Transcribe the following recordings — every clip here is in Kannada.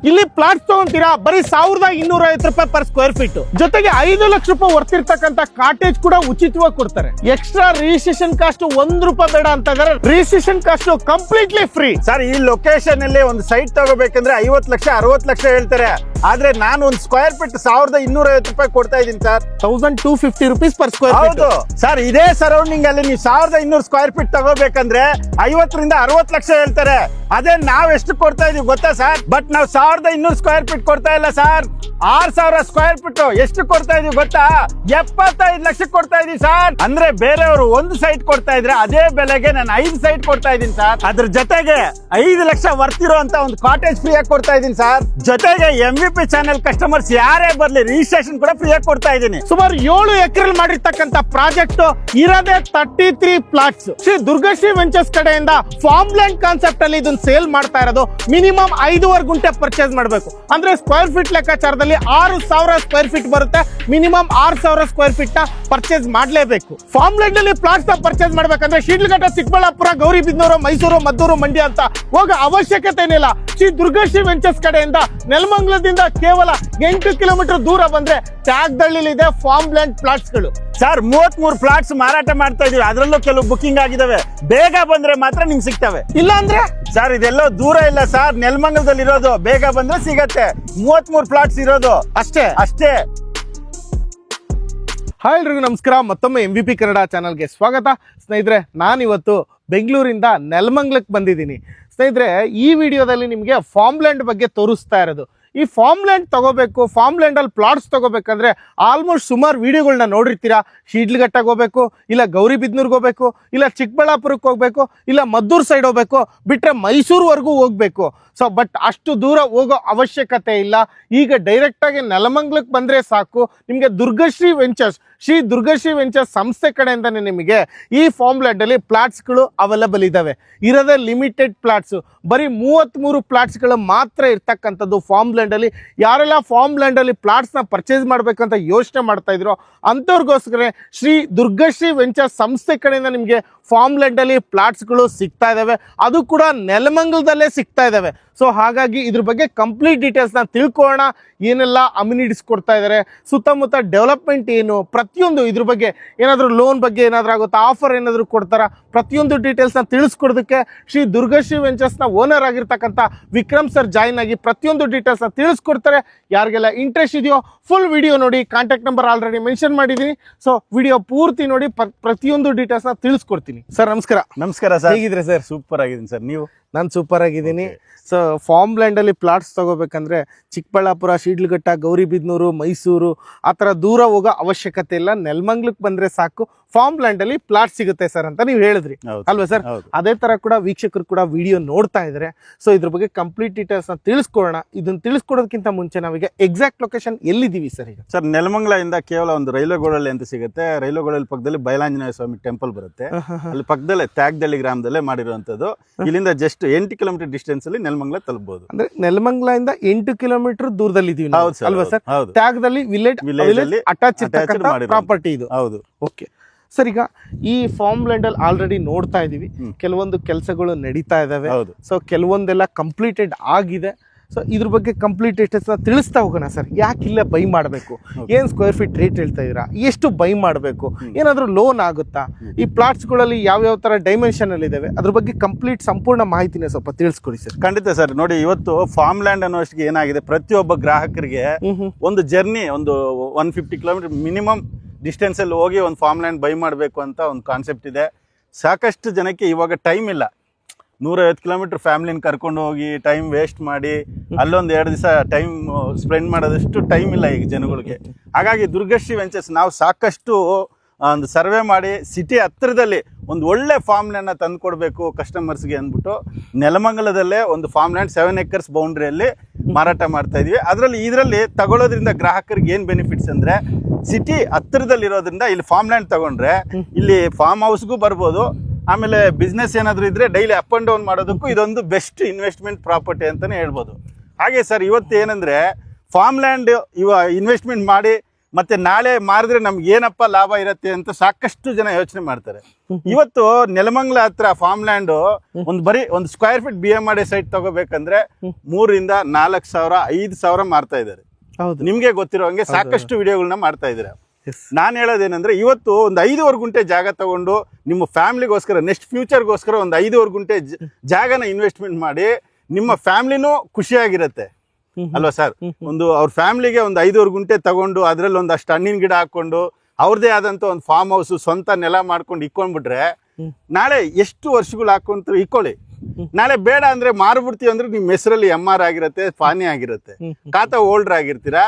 ಇಲ್ಲಿ ಪ್ಲಾಟ್ಸ್ ತಗೊಂತೀರಾ ಬರೀ 1250 ರೂಪಾಯಿ ಪರ್ ಸ್ಕ್ವೇರ್ ಫೀಟ್, ಜೊತೆಗೆ 5 ಲಕ್ಷ ರೂಪಾಯಿ ವರ್ತಿರ್ತಕ್ಕಂತ ಕಾಟೇಜ್ ಕೂಡ ಉಚಿತವಾಗಿ ಕೊಡ್ತಾರೆ. ಎಕ್ಸ್ಟ್ರಾ ರಿಜಿಸ್ಟ್ರೇಷನ್ ಕಾಸ್ಟ್ 1 ರೂಪಾಯಿ ಬೇಡ ಅಂತ ಇದಾರೆ. Registration cost completely free. Sir, ಈ ಲೊಕೇಶನ್ ಅಲ್ಲಿ ಒಂದು ಸೈಟ್ ತಗೋಬೇಕಂದ್ರೆ 50 ಲಕ್ಷ 60 ಲಕ್ಷ ಹೇಳ್ತಾರೆ. ಆದ್ರೆ ನಾನು ಒಂದು ಸ್ಕ್ವೇರ್ ಫೀಟ್ 1250 ರೂಪಾಯಿ ಕೊಡ್ತಾ ಇದ್ದೀನಿ sir. 1250 rupees per square feet. ಹೌದು ಸರ್, ಇದೇ ಸರೌಂಡಿಂಗ್ ಅಲ್ಲಿ ನೀವು 1200 ಸ್ಕ್ವೇರ್ ಫೀಟ್ ತಗೋಬೇಕಂದ್ರೆ 50 ರಿಂದ 60 ಲಕ್ಷ ಹೇಳ್ತಾರೆ. ಅದೇ ನಾವ್ ಎಷ್ಟು ಕೊಡ್ತಾ ಇದೀವಿ ಗೊತ್ತಾ ಸರ್? ಬಟ್ ನಾವು 1200 ಸ್ಕ್ವೇರ್ ಫೀಟ್ ಕೊಡ್ತಾ ಇಲ್ಲ ಸರ್, 6000 ಸ್ಕ್ವೇರ್ ಫೀಟ್ ಎಷ್ಟು ಕೊಡ್ತಾ ಇದೀವಿ ಗೊತ್ತಾ? 75 ಲಕ್ಷ ಕೊಡ್ತಾ ಇದೀವಿ ಸರ್. ಅಂದ್ರೆ ಬೇರೆಯವರು ಒಂದು ಸೈಟ್ ಕೊಡ್ತಾ ಇದ್ರೆ ಅದೇ ಬೆಲೆಗೆ ನಾನು 5 ಸೈಟ್ ಕೊಡ್ತಾ ಇದ್ದೀನಿ ಸರ್. ಅದ್ರ ಜೊತೆಗೆ 5 ಲಕ್ಷ ವರ್ತಿರೋ ಅಂತ ಒಂದು ಕಾಟೇಜ್ ಫ್ರೀ ಆಗಿ ಕೊಡ್ತಾ ಇದ್ದೀನಿ ಸರ್. ಜೊತೆಗೆ MVP ಚಾನೆಲ್ ಕಸ್ಟಮರ್ಸ್ ಯಾರೇ ಬರ್ಲಿ ರಿಜಿಸ್ಟ್ರೇಷನ್ ಕೂಡ ಫ್ರೀ ಆಗಿ ಕೊಡ್ತಾ ಇದ್ದೀನಿ. ಸುಮಾರು 7 ಎಕರೆ ಮಾಡಿರ್ತಕ್ಕಂತ ಪ್ರಾಜೆಕ್ಟ್ ಇರೋದೇ 33 ಪ್ಲಾಟ್ಸ್. ಶ್ರೀ ದುರ್ಗಶ್ರೀ ವೆಂಚರ್ಸ್ ಕಡೆಯಿಂದ ಫಾರ್ಮ್ ಲ್ಯಾಂಡ್ ಕಾನ್ಸೆಪ್ಟ್ ಅಲ್ಲಿ ಇದನ್ನ ಸೇಲ್ ಮಾಡ್ತಾ ಇರೋದು. ಮಿನಿಮಮ್ 5.5 ಗುಂಟೆ ಪರ್ಚೇಸ್ ಮಾಡಬೇಕು ಅಂದ್ರೆ ಸ್ಕ್ವೇರ್ ಫೀಟ್ ಲೆಕ್ಕಾಚಾರದಲ್ಲಿ 6000 ಸ್ಕ್ವೇರ್ ಫೀಟ್ ಬರುತ್ತೆ. ಮಿನಿಮಮ್ 6000 ಸ್ಕ್ವೇರ್ ಫೀಟ್ ನ ಪರ್ಚೇಸ್ ಮಾಡಲೇಬೇಕು. ಫಾರ್ಮ್ ಲ್ಯಾಂಡ್ ಅಲ್ಲಿ ಪ್ಲಾಟ್ಸ್ ನ ಪರ್ಚೇಸ್ ಮಾಡ್ಬೇಕಂದ್ರೆ ಶಿಡ್ಲಘಟ್ಟ, ಚಿಕ್ಕಬಳ್ಳಾಪುರ, ಗೌರಿಬಿದನೂರು, ಮೈಸೂರು, ಮದ್ದೂರು, ಮಂಡ್ಯ ಅಂತ ಹೋಗೋ ಅವಶ್ಯಕತೆ ಏನಿಲ್ಲ. ಶ್ರೀ ದುರ್ಗಶ್ರೀ ವೆಂಚರ್ಸ್ ಕಡೆಯಿಂದ ನೆಲಮಂಗಲದಿಂದ ಕೇವಲ 8 ಕಿಲೋಮೀಟರ್ ದೂರ ಬಂದ್ರೆ ತ್ಯಾಗದಳ್ಳಿ ಇದೆ ಫಾರ್ಮ್ ಲ್ಯಾಂಡ್ ಪ್ಲಾಟ್ಸ್ ಗಳು. ಸರ್, 33 ಪ್ಲಾಟ್ಸ್ ಮಾರಾಟ ಮಾಡ್ತಾ ಇದೀವಿ. ಅದರಲ್ಲೂ ಕೆಲವು ಬುಕಿಂಗ್ ಆಗಿದಾವೆ. ಬೇಗ ಬಂದ್ರೆ ಮಾತ್ರ ನಿಮ್ಗೆ ಸಿಗ್ತವೆ. ಇಲ್ಲ ಅಂದ್ರೆ ಸರ್, ಇದೆಲ್ಲೋ ದೂರ ಇಲ್ಲ ಸರ್, ನೆಲಮಂಗಲದಲ್ಲಿ ಇರೋದು. ಬೇಗ ಬಂದ್ರೆ ಸಿಗತ್ತೆ. 33 ಪ್ಲಾಟ್ಸ್ ಇರೋದು ಅಷ್ಟೇ. ಹಾಯ್ ಎಲ್ರಿಗೂ ನಮಸ್ಕಾರ. ಮತ್ತೊಮ್ಮೆ MVP ಕನ್ನಡ ಚಾನಲ್ಗೆ ಸ್ವಾಗತ. ಸ್ನೇಹಿತರೆ, ನಾನಿವತ್ತು ಬೆಂಗಳೂರಿಂದ ನೆಲಮಂಗಲಕ್ಕೆ ಬಂದಿದ್ದೀನಿ. ಸ್ನೇಹಿತರೆ, ಈ ವಿಡಿಯೋದಲ್ಲಿ ನಿಮಗೆ ಫಾರ್ಮ್ ಲ್ಯಾಂಡ್ ಬಗ್ಗೆ ತೋರಿಸ್ತಾ ಇರೋದು. ಈ ಫಾರ್ಮ್ ಲ್ಯಾಂಡ್ ತಗೋಬೇಕು, ಫಾರ್ಮ್ ಲ್ಯಾಂಡ್ ಅಲ್ಲಿ ಪ್ಲಾಟ್ಸ್ ತಗೋಬೇಕಂದ್ರೆ ಆಲ್ಮೋಸ್ಟ್ ಸುಮಾರು ವಿಡಿಯೋಗಳನ್ನ ನೋಡಿರ್ತೀರಾ. ಶಿಡ್ಲಘಟ್ಟಗೆ ಹೋಗ್ಬೇಕು, ಇಲ್ಲ ಗೌರಿಬಿದನೂರ್ಗೆ ಹೋಗ್ಬೇಕು, ಇಲ್ಲ ಚಿಕ್ಕಬಳ್ಳಾಪುರಕ್ಕೆ ಹೋಗ್ಬೇಕು, ಇಲ್ಲ ಮದ್ದೂರು ಸೈಡ್ ಹೋಗ್ಬೇಕು, ಬಿಟ್ರೆ ಮೈಸೂರುವರೆಗೂ ಹೋಗ್ಬೇಕು. ಸೊ ಬಟ್ ಅಷ್ಟು ದೂರ ಹೋಗೋ ಅವಶ್ಯಕತೆ ಇಲ್ಲ. ಈಗ ಡೈರೆಕ್ಟ್ ಆಗಿ ನೆಲಮಂಗಲಕ್ಕೆ ಬಂದ್ರೆ ಸಾಕು. ನಿಮಗೆ ದುರ್ಗಶ್ರೀ ವೆಂಚರ್ಸ್, ಶ್ರೀ ದುರ್ಗಶ್ರೀ ವೆಂಚರ್ಸ್ ಸಂಸ್ಥೆ ಕಡೆಯಿಂದಾನೆ ನಿಮಗೆ ಈ ಫಾರ್ಮ್ ಲ್ಯಾಂಡ್ ಅಲ್ಲಿ ಪ್ಲಾಟ್ಸ್ಗಳು ಅವೈಲಬಲ್ ಇದಾವೆ. ಇರೋದೇ ಲಿಮಿಟೆಡ್ ಪ್ಲಾಟ್ಸ್, ಬರೀ 33 ಪ್ಲಾಟ್ಸ್ಗಳು ಮಾತ್ರ ಇರ್ತಕ್ಕಂಥದ್ದು ಫಾರ್ಮ್ ಲ್ಯಾಂಡ್ ಅಲ್ಲಿ. ಯಾರೆಲ್ಲ ಫಾರ್ಮ್ ಲ್ಯಾಂಡ್ ಅಲ್ಲಿ ಪ್ಲಾಟ್ಸ್ ನ ಪರ್ಚೇಸ್ ಮಾಡ್ಬೇಕಂತ ಯೋಚನೆ ಮಾಡ್ತಾ ಇದ್ರು ಅಂಥವ್ರಿಗೋಸ್ಕರ ಶ್ರೀ ದುರ್ಗಶ್ರೀ ವೆಂಚರ್ಸ್ ಸಂಸ್ಥೆ ಕಡೆಯಿಂದ ನಿಮಗೆ ಫಾರ್ಮ್ ಲ್ಯಾಂಡ್ ಅಲ್ಲಿ ಪ್ಲಾಟ್ಸ್ಗಳು ಸಿಗ್ತಾ ಇದಾವೆ. ಅದು ಕೂಡ ನೆಲಮಂಗಲದಲ್ಲೇ ಸಿಗ್ತಾ ಇದಾವೆ. ಸೊ ಹಾಗಾಗಿ ಇದ್ರ ಬಗ್ಗೆ ಕಂಪ್ಲೀಟ್ ಡೀಟೇಲ್ಸ್ ನ ತಿಳ್ಕೊಳ್ಳೋಣ. ಏನೆಲ್ಲ ಅಮ್ಯುನಿಟೀಸ್ ಕೊಡ್ತಾ ಇದ್ದಾರೆ, ಸುತ್ತಮುತ್ತ ಡೆವಲಪ್ಮೆಂಟ್ ಏನು, ಪ್ರತಿಯೊಂದು ಇದ್ರ ಬಗ್ಗೆ ಏನಾದರೂ ಲೋನ್ ಬಗ್ಗೆ ಏನಾದರೂ ಆಗುತ್ತಾ, ಆಫರ್ ಏನಾದರೂ ಕೊಡ್ತಾರಾ, ಪ್ರತಿಯೊಂದು ಡೀಟೇಲ್ಸ್ ನ ತಿಳಿಸ್ಕೊಡೋದಕ್ಕೆ ಶ್ರೀ ದುರ್ಗಶ್ರೀ ವೆಂಚರ್ಸ್ ನ ಓನರ್ ಆಗಿರ್ತಕ್ಕಂಥ ವಿಕ್ರಮ್ ಸರ್ ಜಾಯ್ನ್ ಆಗಿ ಪ್ರತಿಯೊಂದು ಡೀಟೇಲ್ಸ್ ನ ತಿಳಿಸ್ಕೊಡ್ತಾರೆ. ಯಾರಿಗೆಲ್ಲ ಇಂಟ್ರೆಸ್ಟ್ ಇದೆಯೋ ಫುಲ್ ವಿಡಿಯೋ ನೋಡಿ. ಕಾಂಟ್ಯಾಕ್ಟ್ ನಂಬರ್ ಆಲ್ರೆಡಿ ಮೆನ್ಷನ್ ಮಾಡಿದ್ದೀನಿ. ಸೊ ವಿಡಿಯೋ ಪೂರ್ತಿ ನೋಡಿ, ಪ್ರತಿಯೊಂದು ಡೀಟೇಲ್ಸ್ ನ ತಿಳಿಸ್ಕೊಡ್ತೀನಿ. ಸರ್ ನಮಸ್ಕಾರ. ನಮಸ್ಕಾರ ಸರ್. ಹೇಗಿದ್ರೆ ಸರ್? ಸೂಪರ್ ಆಗಿದ್ದೀನಿ ಸರ್. ನೀವು? ನಾನು ಸೂಪರ್ ಆಗಿದ್ದೀನಿ. ಸೊ ಫಾರ್ಮ್ ಲ್ಯಾಂಡ್ ಅಲ್ಲಿ ಪ್ಲಾಟ್ಸ್ ತಗೋಬೇಕಂದ್ರೆ ಚಿಕ್ಕಬಳ್ಳಾಪುರ, ಶಿಡ್ಲಘಟ್ಟ, ಗೌರಿಬಿದನೂರು, ಮೈಸೂರು ಆ ಥರ ದೂರ ಹೋಗೋ ಅವಶ್ಯಕತೆ ಇಲ್ಲ. ನೆಲಮಂಗಲಕ್ಕೆ ಬಂದ್ರೆ ಸಾಕು, ಫಾರ್ಮ್ ಲ್ಯಾಂಡ್ ಅಲ್ಲಿ ಪ್ಲಾಟ್ ಸಿಗುತ್ತೆ ಸರ್ ಅಂತ ನೀವು ಹೇಳಿದ್ರಿ ಅಲ್ವಾ ಸರ್? ಅದೇ ತರ ಕೂಡ ವೀಕ್ಷಕರು ಕೂಡ ವಿಡಿಯೋ ನೋಡ್ತಾ ಇದ್ದಾರೆ. ಸೊ ಇದ್ರ ಬಗ್ಗೆ ಕಂಪ್ಲೀಟ್ ಡೀಟೇಲ್ಸ್ ನ ತಿಳಿಸ್ಕೊಡೋಣ. ಇದನ್ನ ತಿಳಿಸ್ಕೊಡೋದಕ್ಕಿಂತ ಮುಂಚೆ ನಾವೀಗ ಎಕ್ಸಾಕ್ಟ್ ಲೊಕೇಶನ್ ಎಲ್ಲಿದ್ದೀವಿ ಸರ್ ಈಗ? ಸರ್, ನೆಲಮಂಗಲದಿಂದ ಕೇವಲ ಒಂದು ರೈಲ್ವೆ ಗೋಡಲ್ಲಿ ಅಂತ ಸಿಗುತ್ತೆ. ರೈಲ್ವೆ ಗೋಡಲ್ಲಿ ಪಕ್ಕದಲ್ಲಿ ಬಯಲಾಂಜನೇಯ ಸ್ವಾಮಿ ಟೆಂಪಲ್ ಬರುತ್ತೆ. ಅಲ್ಲಿ ಪಕ್ಕದಲ್ಲೇ ತ್ಯಾಗದಳ್ಳಿ ಗ್ರಾಮದಲ್ಲೇ ಮಾಡಿರುವಂತದ್ದು. ಇಲ್ಲಿಂದ ಜಸ್ಟ್ 8 ಕಿಲೋಮೀಟರ್ ಡಿಸ್ಟೆನ್ಸ್ ಅಲ್ಲಿ ನೆಲಮಂಗಲ ತಲುಪಬಹುದು. ಅಂದ್ರೆ ನೆಲಮಂಗಲದಿಂದ 8 ಕಿಲೋಮೀಟರ್ ದೂರದಲ್ಲಿ ಇದೀವಿ ಅಲ್ವಾ ಸರ್? ತ್ಯಾಗದಲ್ಲಿ ವಿಲೇಜ್ ಅಟ್ಯಾಚ್ ಇರ್ತಕ್ಕಂಥ ಪ್ರಾಪರ್ಟಿ ಇದು. ಹೌದು. ಓಕೆ ಸರ್, ಈಗ ಈ ಫಾರ್ಮ್ ಲ್ಯಾಂಡ್ ಅಲ್ಲಿ ಆಲ್ರೆಡಿ ನೋಡ್ತಾ ಇದೀವಿ, ಕೆಲವೊಂದು ಕೆಲಸಗಳು ನಡೀತಾ ಇದಾವೆ. ಸೊ ಕೆಲವೊಂದೆಲ್ಲ ಕಂಪ್ಲೀಟೆಡ್ ಆಗಿದೆ. ಸೊ ಇದ್ರ ಬಗ್ಗೆ ಕಂಪ್ಲೀಟ್ ಡೀಟೇಲ್ಸ್ ತಿಳಿಸ್ತಾ ಹೋಗೋಣ ಸರ್. ಯಾಕೆ ಇಲ್ಲೇ ಬೈ ಮಾಡಬೇಕು, ಏನ್ ಸ್ಕ್ವೇರ್ ಫೀಟ್ ರೇಟ್ ಹೇಳ್ತಾ ಇದೀರಾ, ಎಷ್ಟು ಬೈ ಮಾಡಬೇಕು, ಏನಾದರೂ ಲೋನ್ ಆಗುತ್ತಾ, ಈ ಪ್ಲಾಟ್ಸ್ಗಳಲ್ಲಿ ಯಾವ ತರ ಡೈಮೆನ್ಷನ್ ಅಲ್ಲಿ ಇದಾವೆ, ಅದ್ರ ಬಗ್ಗೆ ಕಂಪ್ಲೀಟ್ ಸಂಪೂರ್ಣ ಮಾಹಿತಿನ ಸ್ವಲ್ಪ ತಿಳಿಸ್ಕೊಡಿ ಸರ್. ಖಂಡಿತ ಸರ್. ನೋಡಿ, ಇವತ್ತು ಫಾರ್ಮ್ ಲ್ಯಾಂಡ್ ಅನ್ನೋಷ್ಟಿಗೆ ಏನಾಗಿದೆ, ಪ್ರತಿಯೊಬ್ಬ ಗ್ರಾಹಕರಿಗೆ ಒಂದು ಜರ್ನಿ, ಒಂದು 150 ಕಿಲೋಮೀಟರ್ ಮಿನಿಮಮ್ ಡಿಸ್ಟೆನ್ಸ್ ಅಲ್ಲಿ ಹೋಗಿ ಒಂದು ಫಾರ್ಮ್ ಲ್ಯಾಂಡ್ ಬೈ ಮಾಡಬೇಕು ಅಂತ ಒಂದು ಕಾನ್ಸೆಪ್ಟ್ ಇದೆ. ಸಾಕಷ್ಟು ಜನಕ್ಕೆ ಇವಾಗ ಟೈಮ್ ಇಲ್ಲ. 150 ಕಿಲೋಮೀಟರ್ ಫ್ಯಾಮಿಲಿನ ಕರ್ಕೊಂಡು ಹೋಗಿ ಟೈಮ್ ವೇಸ್ಟ್ ಮಾಡಿ ಅಲ್ಲೊಂದು 2 ದಿವಸ ಟೈಮ್ ಸ್ಪೆಂಡ್ ಮಾಡೋದಷ್ಟು ಟೈಮ್ ಇಲ್ಲ ಈಗ ಜನಗಳಿಗೆ. ಹಾಗಾಗಿ ದುರ್ಗಶ್ರೀ ವೆಂಚರ್ಸ್ ನಾವು ಸಾಕಷ್ಟು ಒಂದು ಸರ್ವೆ ಮಾಡಿ ಸಿಟಿ ಹತ್ತಿರದಲ್ಲಿ ಒಂದು ಒಳ್ಳೆ ಫಾರ್ಮ್ ಲ್ಯಾಂಡ್ನ ತಂದು ಕೊಡಬೇಕು ಕಸ್ಟಮರ್ಸ್ಗೆ ಅಂದ್ಬಿಟ್ಟು ನೆಲಮಂಗಲದಲ್ಲೇ ಒಂದು ಫಾರ್ಮ್ ಲ್ಯಾಂಡ್ 7 acres ಬೌಂಡ್ರಿಯಲ್ಲಿ ಮಾರಾಟ ಮಾಡ್ತಾ ಇದೀವಿ. ಇದರಲ್ಲಿ ತಗೊಳ್ಳೋದ್ರಿಂದ ಗ್ರಾಹಕರಿಗೆ ಏನು ಬೆನಿಫಿಟ್ಸ್ ಅಂದರೆ, ಸಿಟಿ ಹತ್ತಿರದಲ್ಲಿರೋದ್ರಿಂದ ಇಲ್ಲಿ ಫಾರ್ಮ್ ಲ್ಯಾಂಡ್ ತಗೊಂಡ್ರೆ ಇಲ್ಲಿ ಫಾರ್ಮ್ ಹೌಸ್ಗೂ ಬರ್ಬೋದು. ಆಮೇಲೆ ಬಿಸ್ನೆಸ್ ಏನಾದರೂ ಇದ್ರೆ ಡೈಲಿ ಅಪ್ ಆ್ಯಂಡ್ ಡೌನ್ ಮಾಡೋದಕ್ಕೂ ಇದೊಂದು ಬೆಸ್ಟ್ ಇನ್ವೆಸ್ಟ್ಮೆಂಟ್ ಪ್ರಾಪರ್ಟಿ ಅಂತಲೇ ಹೇಳ್ಬೋದು. ಹಾಗೆ ಸರ್, ಇವತ್ತು ಏನಂದರೆ ಫಾರ್ಮ್ ಲ್ಯಾಂಡ್ ಇನ್ವೆಸ್ಟ್ಮೆಂಟ್ ಮಾಡಿ ಮತ್ತೆ ನಾಳೆ ಮಾರಿದ್ರೆ ನಮ್ಗೆ ಏನಪ್ಪ ಲಾಭ ಇರತ್ತೆ ಅಂತ ಸಾಕಷ್ಟು ಜನ ಯೋಚನೆ ಮಾಡ್ತಾರೆ. ಇವತ್ತು ನೆಲಮಂಗಲ ಹತ್ರ ಫಾರ್ಮ್ ಲ್ಯಾಂಡ್ ಒಂದು ಸ್ಕ್ವೇರ್ ಫೀಟ್ BMRD ಸೈಟ್ ತಗೋಬೇಕಂದ್ರೆ 3,000 4,000 5,000 ಮಾರ್ತಾ ಇದ್ದಾರೆ. ಹೌದು, ನಿಮ್ಗೆ ಗೊತ್ತಿರೋ ಹಂಗೆ ಸಾಕಷ್ಟು ವಿಡಿಯೋಗಳನ್ನ ಮಾಡ್ತಾ ಇದ್ದಾರೆ. ನಾನು ಹೇಳೋದೇನಂದ್ರೆ ಇವತ್ತು ಒಂದು 5 ಗುಂಟೆ ಜಾಗ ತಗೊಂಡು ನಿಮ್ಮ ಫ್ಯಾಮಿಲಿಗೋಸ್ಕರ ನೆಕ್ಸ್ಟ್ ಫ್ಯೂಚರ್ಗೋಸ್ಕರ ಒಂದು 5 ಗುಂಟೆ ಜಾಗನ ಇನ್ವೆಸ್ಟ್ಮೆಂಟ್ ಮಾಡಿ ನಿಮ್ಮ ಫ್ಯಾಮಿಲಿನೂ ಖುಷಿಯಾಗಿರುತ್ತೆ ಅಲ್ವಾ ಸರ್. ಒಂದು ಅವ್ರ ಫ್ಯಾಮಿಲಿಗೆ ಒಂದು 5 ಗುಂಟೆ ತಗೊಂಡು ಅದರಲ್ಲಿ ಒಂದಷ್ಟು ಹಣ್ಣಿನ ಗಿಡ ಹಾಕೊಂಡು ಅವ್ರದೇ ಆದಂತ ಒಂದು ಫಾರ್ಮ್ ಹೌಸ್ ಸ್ವಂತ ನೆಲ ಮಾಡ್ಕೊಂಡು ಇಕ್ಕೊಂಡ್ಬಿಟ್ರೆ ನಾಳೆ ಎಷ್ಟು ವರ್ಷಗಳು ಹಾಕೊಂತ ಇಕ್ಕೊಳ್ಳಿ, ನಾಳೆ ಬೇಡ ಅಂದ್ರೆ ಮಾರ್ಬಿಡ್ತೀವಿ ಅಂದ್ರೆ ನಿಮ್ ಹೆಸರಲ್ಲಿ MR ಆಗಿರುತ್ತೆ, ಫಾನಿ ಆಗಿರುತ್ತೆ, ಖಾತಾ ಹೋಲ್ಡರ್ ಆಗಿರ್ತೀರಾ.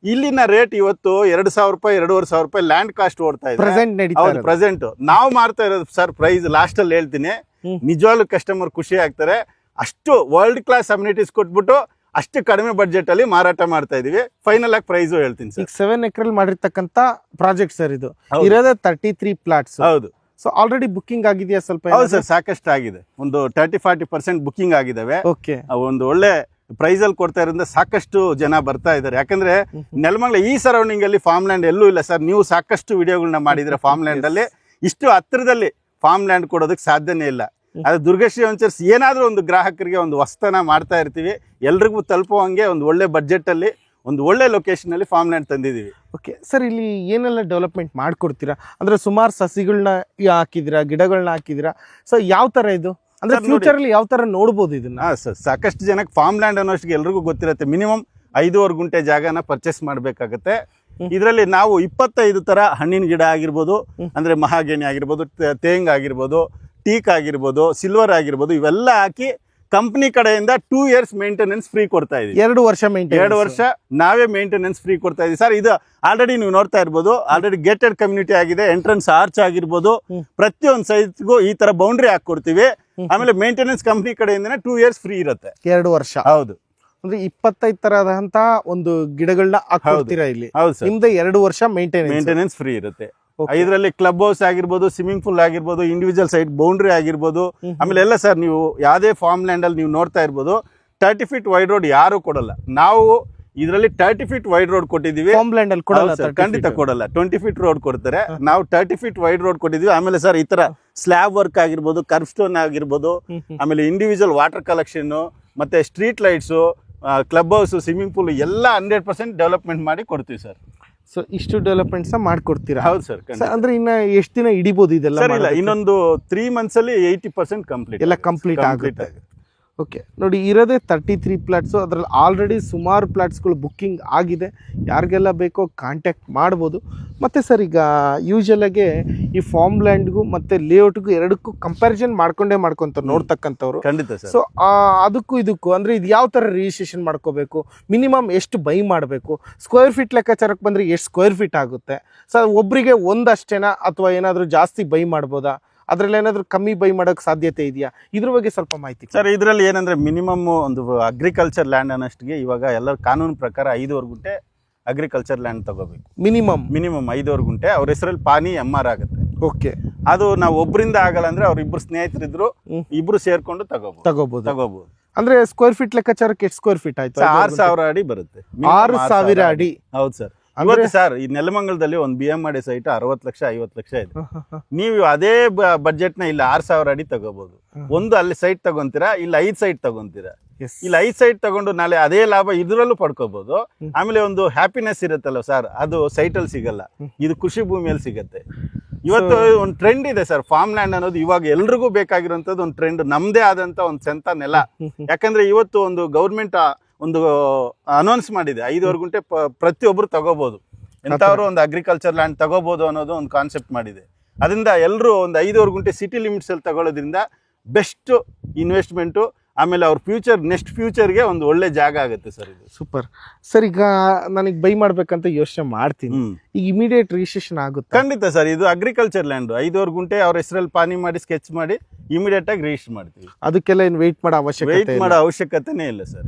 ಇಲ್ಲಿನ ರೇಟ್ ಇವತ್ತು 2,000 ರೂಪಾಯಿ 2,500 ರೂಪಾಯಿ ಲ್ಯಾಂಡ್ ಕಾಸ್ಟ್ ಓಡ್ತಾ ಇದೆ. ಪ್ರೆಸೆಂಟ್ ನಾವು ಮಾರ್ತಾ ಇರೋದು ಸರ್ ಪ್ರೈಸ್ ಲಾಸ್ಟ್ ಅಲ್ಲಿ ಹೇಳ್ತೀನಿ, ನಿಜವಾಗ್ಲೂ ಕಸ್ಟಮರ್ ಖುಷಿ ಆಗ್ತಾರೆ. ಅಷ್ಟು ವರ್ಲ್ಡ್ ಕ್ಲಾಸ್ ಅಮ್ಯುನಿಟೀಸ್ ಕೊಟ್ಬಿಟ್ಟು ಅಷ್ಟು ಕಡಿಮೆ ಬಡ್ಜೆಟ್ ಅಲ್ಲಿ ಮಾರಾಟ ಮಾಡ್ತಾ ಇದೀವಿ. ಫೈನಲ್ ಆಗಿ ಪ್ರೈಸ್ ಹೇಳ್ತೀನಿ ಸರ್. 7 ಎಕರೆ ಮಾಡಿರ್ತಕ್ಕಂತ ಪ್ರಾಜೆಕ್ಟ್ ಸರ್ ಇದು. ಇರೋದೇ 33 ಪ್ಲಾಟ್ಸ್. ಹೌದು. ಸೊ ಆಲ್ರೆಡಿ ಬುಕ್ಕಿಂಗ್ ಆಗಿದೆಯಾ ಸ್ವಲ್ಪ? ಹೌದು ಸರ್, ಸಾಕಷ್ಟು ಆಗಿದೆ. ಒಂದು 30-40% ಬುಕ್ಕಿಂಗ್ ಆಗಿದಾವೆ. ಓಕೆ, ಒಂದು ಒಳ್ಳೆ ಪ್ರೈಸ್ ಅಲ್ಲಿ ಕೊಡ್ತಾ ಇರೋದ್ರಿಂದ ಸಾಕಷ್ಟು ಜನ ಬರ್ತಾ ಇದ್ದಾರೆ. ಯಾಕಂದ್ರೆ ನೆಲಮಂಗಲ ಈ ಸರೌಂಡಿಂಗ್ ಅಲ್ಲಿ ಫಾರ್ಮ್ ಲ್ಯಾಂಡ್ ಎಲ್ಲೂ ಇಲ್ಲ ಸರ್. ನೀವು ಸಾಕಷ್ಟು ವಿಡಿಯೋಗಳನ್ನ ಮಾಡಿದ್ರೆ ಫಾರ್ಮ್ ಲ್ಯಾಂಡ್ ಅಲ್ಲಿ ಇಷ್ಟು ಹತ್ತಿರದಲ್ಲಿ ಫಾರ್ಮ್ ಲ್ಯಾಂಡ್ ಕೊಡೋದಕ್ಕೆ ಸಾಧ್ಯನೇ ಇಲ್ಲ. ಅದು ದುರ್ಗಶ್ರೀ ವೆಂಚರ್ಸ್ ಏನಾದ್ರೂ ಒಂದು ಗ್ರಾಹಕರಿಗೆ ಒಂದು ಹೊಸ್ತನ ಮಾಡ್ತಾ ಇರ್ತೀವಿ, ಎಲ್ರಿಗೂ ತಲುಪುವಂಗೆ ಒಂದು ಒಳ್ಳೆ ಬಡ್ಜೆಟ್ ಅಲ್ಲಿ ಒಂದು ಒಳ್ಳೆ ಲೊಕೇಶನ್ ಅಲ್ಲಿ ಫಾರ್ಮ್ ಲ್ಯಾಂಡ್ ತಂದಿದೀವಿ. ಓಕೆ ಸರ್, ಇಲ್ಲಿ ಏನೆಲ್ಲ ಡೆವಲಪ್ಮೆಂಟ್ ಮಾಡ್ಕೊಡ್ತೀರಾ? ಅಂದ್ರೆ ಸುಮಾರು ಸಸಿಗಳನ್ನ ಹಾಕಿದಿರಾ, ಗಿಡಗಳನ್ನ ಹಾಕಿದಿರಾ. ಸೊ ಯಾವ ತರ ಇದು ಅಂದ್ರೆ ಫ್ಯೂಚರ್ ಅಲ್ಲಿ ಯಾವ ತರ ನೋಡ್ಬೋದು ಇದನ್ನ? ಸರ್, ಸಾಕಷ್ಟು ಜನಕ್ಕೆ ಫಾರ್ಮ್ ಲ್ಯಾಂಡ್ ಅನ್ನೋಷ್ಟಿಗೆ ಎಲ್ರಿಗೂ ಗೊತ್ತಿರುತ್ತೆ. ಮಿನಿಮಮ್ 5 ಗುಂಟೆ ಜಾಗನ ಪರ್ಚೇಸ್ ಮಾಡ್ಬೇಕಾಗತ್ತೆ. ಇದರಲ್ಲಿ ನಾವು 25 ತರ ಹಣ್ಣಿನ ಗಿಡ ಆಗಿರ್ಬೋದು, ಅಂದ್ರೆ ಮಹಾಗೇಣಿ ಆಗಿರ್ಬೋದು, ತೇಂಗ್ ಆಗಿರ್ಬೋದು, ಟೀಕ್ ಆಗಿರ್ಬೋದು, ಸಿಲ್ವರ್ ಆಗಿರ್ಬೋದು, ಇವೆಲ್ಲ ಹಾಕಿ ಕಂಪನಿ ಕಡೆಯಿಂದ 2 years ಮೇಂಟೆನೆನ್ಸ್ ಫ್ರೀ ಕೊಡ್ತಾ ಇದೀವಿ. 2 ವರ್ಷ 2 ವರ್ಷ ನಾವೇ ಮೇಂಟೆನೆನ್ಸ್ ಫ್ರೀ ಕೊಡ್ತಾ ಇದೀವಿ ಸರ್. ಇದು ಆಲ್ರೆಡಿ ನೀವು ನೋಡ್ತಾ ಇರ್ಬೋದು, ಆಲ್ರೆಡಿ ಗೇಟೆಡ್ ಕಮ್ಯುನಿಟಿ ಆಗಿದೆ. ಎಂಟ್ರೆನ್ಸ್ ಆರ್ಚ್ ಆಗಿರ್ಬೋದು, ಪ್ರತಿಯೊಂದು ಸೈಜ್ಗೂ ಈ ತರ ಬೌಂಡ್ರಿ ಹಾಕೊಡ್ತೀವಿ. ಆಮೇಲೆ ಮೇಂಟೆನೆನ್ಸ್ ಕಂಪನಿ ಕಡೆಯಿಂದ 2 years ಫ್ರೀ ಇರುತ್ತೆ. 2 ವರ್ಷ. ಹೌದು. ಅಂದ್ರೆ 25 ತರದಂತ ಒಂದು ಗಿಡಗಳನ್ನ ಹಾಕೊಡ್ತೀರಾ ಇಲ್ಲಿ? ಹೌದು ಸರ್. ನಿಮ್ದು 2 ವರ್ಷ ಮೇಂಟೆನೆನ್ಸ್ ಫ್ರೀ ಇರುತ್ತೆ. ಇದರಲ್ಲಿ ಕ್ಲಬ್ ಹೌಸ್ ಆಗಿರ್ಬೋದು, ಸ್ವಿಮ್ಮಿಂಗ್ ಪೂಲ್ ಆಗಿರ್ಬೋದು, ಇಂಡಿವಿಜುವಲ್ ಸೈಡ್ ಬೌಂಡ್ರಿ ಆಗಿರ್ಬೋದು. ಆಮೇಲೆ ಎಲ್ಲ ಸರ್, ನೀವು ಯಾವ್ದೇ ಫಾರ್ಮ್ ಲ್ಯಾಂಡ್ ಅಲ್ಲಿ ನೀವು ನೋಡ್ತಾ ಇರ್ಬೋದು, 30 feet ವೈಡ್ ರೋಡ್ ಯಾರು ಕೊಡಲ್ಲ. ನಾವು ಇದರಲ್ಲಿ 30 feet ವೈಡ್ ರೋಡ್ ಕೊಟ್ಟಿದೀವಿ. ಫಾರ್ಮ್ ಲ್ಯಾಂಡ್ ಅಲ್ಲಿ ಕೊಡಲ್ಲ, ಖಂಡಿತ ಕೊಡಲ್ಲ. 20 feet ರೋಡ್ ಕೊಡ್ತಾರೆ, ನಾವು 30 feet ವೈಡ್ ರೋಡ್ ಕೊಟ್ಟಿದೀವಿ. ಆಮೇಲೆ ಸರ್, ಈ ತರ ಸ್ಲ್ಯಾಬ್ ವರ್ಕ್ ಆಗಿರ್ಬೋದು, ಕರ್ವ್ ಸ್ಟೋನ್ ಆಗಿರ್ಬೋದು, ಆಮೇಲೆ ಇಂಡಿವಿಜುವಲ್ ವಾಟರ್ ಕಲೆಕ್ಷನ್, ಮತ್ತೆ street lights, club house, swimming pool ಎಲ್ಲ 100% ಡೆವಲಪ್ಮೆಂಟ್ ಮಾಡಿ ಕೊಡ್ತೀವಿ ಸರ್. ಸೊ ಇಷ್ಟು ಡೆವಲಪ್ಮೆಂಟ್ಸ್ ಮಾಡ್ಕೊಡ್ತೀರಾ? ಹೌದು ಸರ್. ಅಂದ್ರೆ ಇನ್ನ ಎಷ್ಟು ದಿನ ಹಿಡಿಬಹುದು ಇದೆಲ್ಲ? ಸರ್, ಇಲ್ಲ, ಇನ್ನೊಂದು 3 months ಅಲ್ಲಿ 80% ಕಂಪ್ಲೀಟ್ ಎಲ್ಲ ಕಂಪ್ಲೀಟ್ ಆಗುತ್ತೆ. ಓಕೆ, ನೋಡಿ, ಇರೋದೇ 33 ಪ್ಲಾಟ್ಸು. ಅದರಲ್ಲಿ ಆಲ್ರೆಡಿ ಸುಮಾರು ಪ್ಲಾಟ್ಸ್ಗಳು ಬುಕ್ಕಿಂಗ್ ಆಗಿದೆ. ಯಾರಿಗೆಲ್ಲ ಬೇಕೋ ಕಾಂಟ್ಯಾಕ್ಟ್ ಮಾಡ್ಬೋದು. ಮತ್ತು ಸರ್, ಈಗ ಯೂಶಲಾಗೆ ಈ ಫಾರ್ಮ್ ಲ್ಯಾಂಡ್ಗೂ ಮತ್ತು ಲೇಔಟ್ಗೂ ಎರಡಕ್ಕೂ ಕಂಪ್ಯಾರಿಸನ್ ಮಾಡ್ಕೊಂತಾರೆ ನೋಡ್ತಕ್ಕಂಥವ್ರು. ಖಂಡಿತ ಸರ್. ಸೊ ಅದಕ್ಕೂ ಇದಕ್ಕೂ ಅಂದರೆ ಇದು ಯಾವ ಥರ ರಿಜಿಸ್ಟ್ರೇಷನ್ ಮಾಡ್ಕೋಬೇಕು, ಮಿನಿಮಮ್ ಎಷ್ಟು ಬೈ ಮಾಡಬೇಕು, ಸ್ಕ್ವೇರ್ ಫೀಟ್ ಲೆಕ್ಕಾಚಾರಕ್ಕೆ ಬಂದರೆ ಎಷ್ಟು ಸ್ಕ್ವೇರ್ ಫೀಟ್ ಆಗುತ್ತೆ ಸರ್? ಒಬ್ಬರಿಗೆ ಒಂದಷ್ಟೇನಾ ಅಥವಾ ಏನಾದರೂ ಜಾಸ್ತಿ ಬೈ ಮಾಡ್ಬೋದಾ? ಅದ್ರಲ್ಲಿ ಏನಾದ್ರು ಕಮ್ಮಿ ಬೈ ಮಾಡೋಕೆ ಸಾಧ್ಯತೆ ಇದೆಯಾ? ಇದ್ರ ಬಗ್ಗೆ ಸ್ವಲ್ಪ ಮಾಹಿತಿ ಸರ್. ಇದರಲ್ಲಿ ಏನಂದ್ರೆ ಮಿನಿಮಮ್ ಒಂದು ಅಗ್ರಿಕಲ್ಚರ್ ಲ್ಯಾಂಡ್ ಅನ್ನೋಷ್ಟಿಗೆ ಇವಾಗ ಎಲ್ಲ ಕಾನೂನು ಪ್ರಕಾರ 5 ಗುಂಟೆ ಅಗ್ರಿಕಲ್ಚರ್ ಲ್ಯಾಂಡ್ ತಗೋಬೇಕು. ಮಿನಿಮಮ್ 5 ಗುಂಟೆ. ಅವ್ರ ಹೆಸರಲ್ಲಿ ಪಾನಿ MR ಆಗುತ್ತೆ. ಓಕೆ, ಅದು ನಾವು ಒಬ್ಬರಿಂದ ಆಗಲ್ಲ ಅಂದ್ರೆ ಅವ್ರ ಇಬ್ರು ಸ್ನೇಹಿತರಿದ್ರು, ಇಬ್ರು ಸೇರ್ಕೊಂಡು ತಗೋಬಹುದು. ಅಂದ್ರೆ ಸ್ಕ್ವೇರ್ ಫೀಟ್ ಲೆಕ್ಕಾಚಾರಕ್ಕೆ ಎಷ್ಟು ಸ್ಕ್ವೇರ್ ಫೀಟ್ ಆಯ್ತು? 6,000 ಅಡಿ ಬರುತ್ತೆ. 6,000 ಅಡಿ. ಹೌದು ಸರ್. ಇವತ್ತು ಸರ್, ಈ ನೆಲಮಂಗಲದಲ್ಲಿ ಒಂದು BMRD ಸೈಟ್ 60 ಲಕ್ಷ 50 ಲಕ್ಷ ಇದೆ. ನೀವು ಅದೇ ಬಜೆಟ್ ನ ಇಲ್ಲ 6,000 ಅಡಿ ತಗೋಬಹುದು. ಒಂದು ಅಲ್ಲಿ ಸೈಟ್ ತಗೊಂತೀರಾ, ಇಲ್ಲ 5 ಸೈಟ್ ತಗೊಂತೀರಾ. ಇಲ್ಲ 5 ಸೈಟ್ ತಗೊಂಡು ನಾಳೆ ಅದೇ ಲಾಭ ಇದ್ರಲ್ಲೂ ಪಡ್ಕೋಬಹುದು. ಆಮೇಲೆ ಒಂದು ಹ್ಯಾಪಿನೆಸ್ ಇರುತ್ತಲ್ಲ ಸರ್, ಅದು ಸೈಟ್ ಅಲ್ಲಿ ಸಿಗಲ್ಲ, ಇದು ಕೃಷಿ ಭೂಮಿಯಲ್ಲಿ ಸಿಗತ್ತೆ. ಇವತ್ತು ಒಂದು ಟ್ರೆಂಡ್ ಇದೆ ಸರ್, ಫಾರ್ಮ್ ಲ್ಯಾಂಡ್ ಅನ್ನೋದು ಇವಾಗ ಎಲ್ರಿಗೂ ಬೇಕಾಗಿರುವಂತದ್ದು ಒಂದು ಟ್ರೆಂಡ್. ನಮ್ದೇ ಆದಂತ ಒಂದು ಸ್ವಂತ ನೆಲ. ಯಾಕಂದ್ರೆ ಇವತ್ತು ಒಂದು ಗೌರ್ಮೆಂಟ್ ಒಂದು ಅನೌನ್ಸ್ ಮಾಡಿದೆ, 5 ಗುಂಟೆ ಪ್ರತಿಯೊಬ್ರು ತಗೋಬಹುದು, ಎಂತವ್ರು ಒಂದು ಅಗ್ರಿಕಲ್ಚರ್ ಲ್ಯಾಂಡ್ ತಗೋಬಹುದು ಅನ್ನೋದು ಒಂದು ಕಾನ್ಸೆಪ್ಟ್ ಮಾಡಿದೆ. ಅದರಿಂದ ಎಲ್ಲರೂ ಒಂದು 5 ಗುಂಟೆ ಸಿಟಿ ಲಿಮಿಟ್ಸ್ ಅಲ್ಲಿ ತಗೊಳ್ಳೋದ್ರಿಂದ ಬೆಸ್ಟ್ ಇನ್ವೆಸ್ಟ್ಮೆಂಟು. ಆಮೇಲೆ ಅವ್ರ ನೆಕ್ಸ್ಟ್ ಫ್ಯೂಚರ್ಗೆ ಒಂದು ಒಳ್ಳೆ ಜಾಗ ಆಗುತ್ತೆ ಸರ್. ಇದು ಸೂಪರ್ ಸರ್. ಈಗ ನನಗೆ ಬೈ ಮಾಡ್ಬೇಕಂತ ಯೋಚನೆ ಮಾಡ್ತೀನಿ, ಈಗ ಇಮಿಡಿಯೇಟ್ ರಿಜಿಸ್ಟ್ರೇಷನ್ ಆಗುತ್ತೆ? ಖಂಡಿತ ಸರ್. ಇದು ಅಗ್ರಿಕಲ್ಚರ್ ಲ್ಯಾಂಡ್ 5 ಗುಂಟೆ ಅವ್ರ ಹೆಸರಲ್ಲಿ ಪಾನಿ ಮಾಡಿ ಸ್ಕೆಚ್ ಮಾಡಿ ಇಮಿಡಿಯೇಟ್ ಆಗಿ ರಿಜಿಸ್ಟರ್ ಮಾಡ್ತೀವಿ. ಅದಕ್ಕೆಲ್ಲ ಏನು ವೆಯ್ಟ್ ಮಾಡೋ ಅವಶ್ಯಕತೆನೇ ಇಲ್ಲ ಸರ್.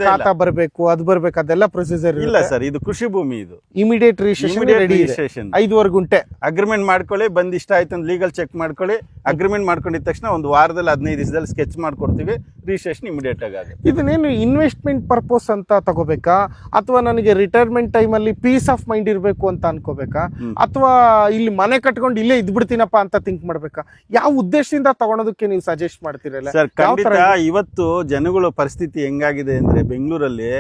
ಖಾತಾ ಬರಬೇಕು, ಅದು ಬರಬೇಕು, ಅದೆಲ್ಲ ಪ್ರೊಸೀಜರ್ ಇಲ್ಲ ಸರ್. ಇದು ಕೃಷಿ ಭೂಮಿ. ಇದು ಇಮಿಡಿಯೇಟ್ ರಿಜಿಸ್ಟ್ರೇಷನ್. 5 ಗುಂಟೆ ಅಗ್ರಿಮೆಂಟ್ ಮಾಡ್ಕೊಳ್ಳಿ, ಬಂದ್ ಇಷ್ಟ ಆಯ್ತು ಅಂತ ಲೀಗಲ್ ಚೆಕ್ ಮಾಡ್ಕೊಳ್ಳಿ. ಅಗ್ರಿಮೆಂಟ್ ಮಾಡ್ಕೊಂಡಿದ ತಕ್ಷಣ ಒಂದು ವಾರದಲ್ಲಿ 15 ದಿವಸದಲ್ಲಿ ಸ್ಕೆಚ್ ಸ್ವಿಚ್ ಮಾಡ್ಕೊಡ್ತೀವಿ, ರಿಜಿಸ್ಟ್ರೇಷನ್ ಇಮಿಡಿಯೇಟ್ ಆಗಿ ಆಗುತ್ತೆ. ಇದನ್ನೇನು ಇನ್ವೆಸ್ಟ್ಮೆಂಟ್ ಪರ್ಪಸ್ ಅಂತ ತಗೋಬೇಕಾ, ಅಥವಾ ನನಗೆ ರಿಟೈರ್ಮೆಂಟ್ ಟೈಮಲ್ಲಿ ಪೀಸ್ ಆಫ್ ಮೈಂಡ್ ಇರಬೇಕು ಅಂತ ಅನ್ಕೋಬೇಕಾ, ಅಥವಾ ಇಲ್ಲಿ ಮನೆ ಕಟ್ಕೊಂಡು ಇಲ್ಲೇ ಇದ್ಬಿಡ್ತೀನಪ್ಪ ಅಂತ ಥಿಂಕ್ ಮಾಡ್ಬೇಕಾ? ಯಾವ ಉದ್ದೇಶದಿಂದ ತಗೊಳೋದಕ್ಕೆ ನೀವು ಸಜೆಸ್ಟ್ ಮಾಡ್ತೀರಲ್ಲ ಸರ್? ಖಂಡಿತ ಇವತ್ತು ಜನಗಳ ಪರಿಸ್ಥಿತಿ ಹೆಂಗಾಗಿದೆ ಅಂದ್ರೆ, ಬೆಂಗಳೂರಲ್ಲಿ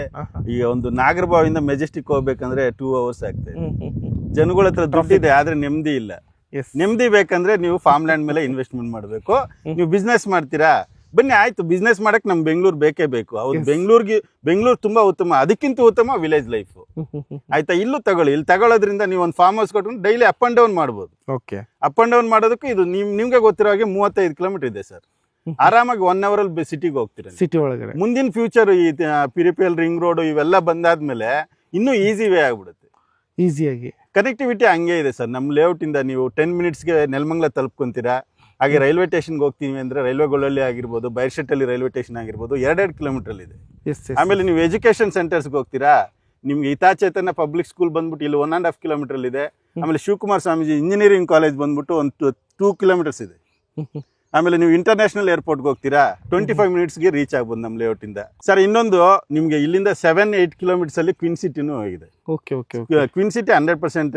ಈಗ ಒಂದು ನಾಗರಬಾವಿಂದ ಮೆಜೆಸ್ಟಿಕ್ ಹೋಗ್ಬೇಕಂದ್ರೆ 2 hours ಆಗ್ತದೆ. ಜನಗಳ ಹತ್ರ ದುಡ್ಡಿದೆ ಆದ್ರೆ ನೆಮ್ಮದಿ ಇಲ್ಲ. ನೆಮ್ಮದಿ ಬೇಕಂದ್ರೆ ನೀವು ಫಾರ್ಮ್ ಲ್ಯಾಂಡ್ ಮೇಲೆ ಇನ್ವೆಸ್ಟ್ಮೆಂಟ್ ಮಾಡಬೇಕು. ನೀವು ಬಿಸ್ನೆಸ್ ಮಾಡ್ತೀರಾ, ಬನ್ನಿ ಆಯ್ತು, ಬಿಸ್ನೆಸ್ ಮಾಡಕ್ ನಮ್ ಬೆಂಗಳೂರು ಬೇಕೇ ಬೇಕು. ಹೌದು, ಬೆಂಗಳೂರು ತುಂಬಾ ಉತ್ತಮ, ಅದಕ್ಕಿಂತ ಉತ್ತಮ ವಿಲೇಜ್ ಲೈಫ್. ಆಯ್ತಾ, ಇಲ್ಲೂ ತಗೊಳ್ಳಿ. ಇಲ್ಲಿ ತಗೊಳ್ಳೋದ್ರಿಂದ ನೀವು ಒಂದು ಫಾರ್ಮ್ ಹೌಸ್ ಕೊಟ್ಟು ಡೈಲಿ ಅಪ್ ಅಂಡ್ ಡೌನ್ ಮಾಡ್ಬೋದು. ಅಪ್ ಅಂಡ್ ಡೌನ್ ಮಾಡೋದಕ್ಕೂ ಇದು ನಿಮ್ಗೆ ಗೊತ್ತಿರೋ ಹಾಗೆ 35 ಕಿಲೋಮೀಟರ್ ಇದೆ ಸರ್. ಆರಾಮಾಗಿ 1 hour ಅಲ್ಲಿ ಸಿಟಿಗೆ ಹೋಗ್ತೀರಾ. ಸಿಟಿ ಒಳಗಡೆ ಮುಂದಿನ ಫ್ಯೂಚರ್ ಈ ಪಿರಿಪಿಎಲ್ ರಿಂಗ್ ರೋಡ್ ಇವೆಲ್ಲ ಬಂದಾದ್ಮೇಲೆ ಇನ್ನೂ ಈಸಿ ವೇ ಆಗ್ಬಿಡುತ್ತೆ. ಈಸಿಯಾಗಿ ಕನೆಕ್ಟಿವಿಟಿ ಹಂಗೆ ಇದೆ ಸರ್. ನಮ್ಮ ಲೇಔಟ್ ಇಂದ ನೀವು 10 minutesಗೆ ನೆಲಮಂಗಲ ತಲುಪ್ಕೊಂತೀರಾ. ಹಾಗೆ ರೈಲ್ವೆ ಸ್ಟೇಷನ್ಗೆ ಹೋಗ್ತೀವಿ ಅಂದ್ರೆ ರೈಲ್ವೆಗಳಲ್ಲಿ ಆಗಿರ್ಬೋದು, ಬೈರ್ಶೆಟ್ಟಲ್ಲಿ ರೈಲ್ವೆ ಸ್ಟೇಷನ್ ಆಗಿರ್ಬೋದು, 2 ಕಿಲೋಮೀಟರ್ ಇದೆ. ಆಮೇಲೆ ನೀವು ಎಜುಕೇಶನ್ ಸೆಂಟರ್ಸ್ಗೆ ಹೋಗ್ತೀರಾ, ನಿಮ್ಗೆ ಹಿತಾಚೇತನ ಪಬ್ಲಿಕ್ ಸ್ಕೂಲ್ ಬಂದ್ಬಿಟ್ಟು ಇಲ್ಲಿ 1.5 kilometers ಇದೆ. ಆಮೇಲೆ ಶಿವಕುಮಾರ ಸ್ವಾಮೀಜಿ ಇಂಜಿನಿಯರಿಂಗ್ ಕಾಲೇಜ್ ಬಂದ್ಬಿಟ್ಟು ಒಂದು 2 kilometers ಇದೆ. ಆಮೇಲೆ ನೀವು ಇಂಟರ್ನ್ಯಾಷನಲ್ ಏರ್ಪೋರ್ಟ್ಗೆ ಹೋಗ್ತೀರಾ, 25 minutesಗೆ ರೀಚ್ ಆಗ್ಬೋದು ನಮ್ಮ ಲೇಔಟ್ ಇಂದ. ಸರ್ ಇನ್ನೊಂದು ನಿಮ್ಗೆ ಇಲ್ಲಿಂದ 7-8 kilometers ಅಲ್ಲಿ ಕ್ವೀನ್ ಸಿಟಿನೂ ಇದೆ. ಕ್ವೀನ್ ಸಿಟಿ 100%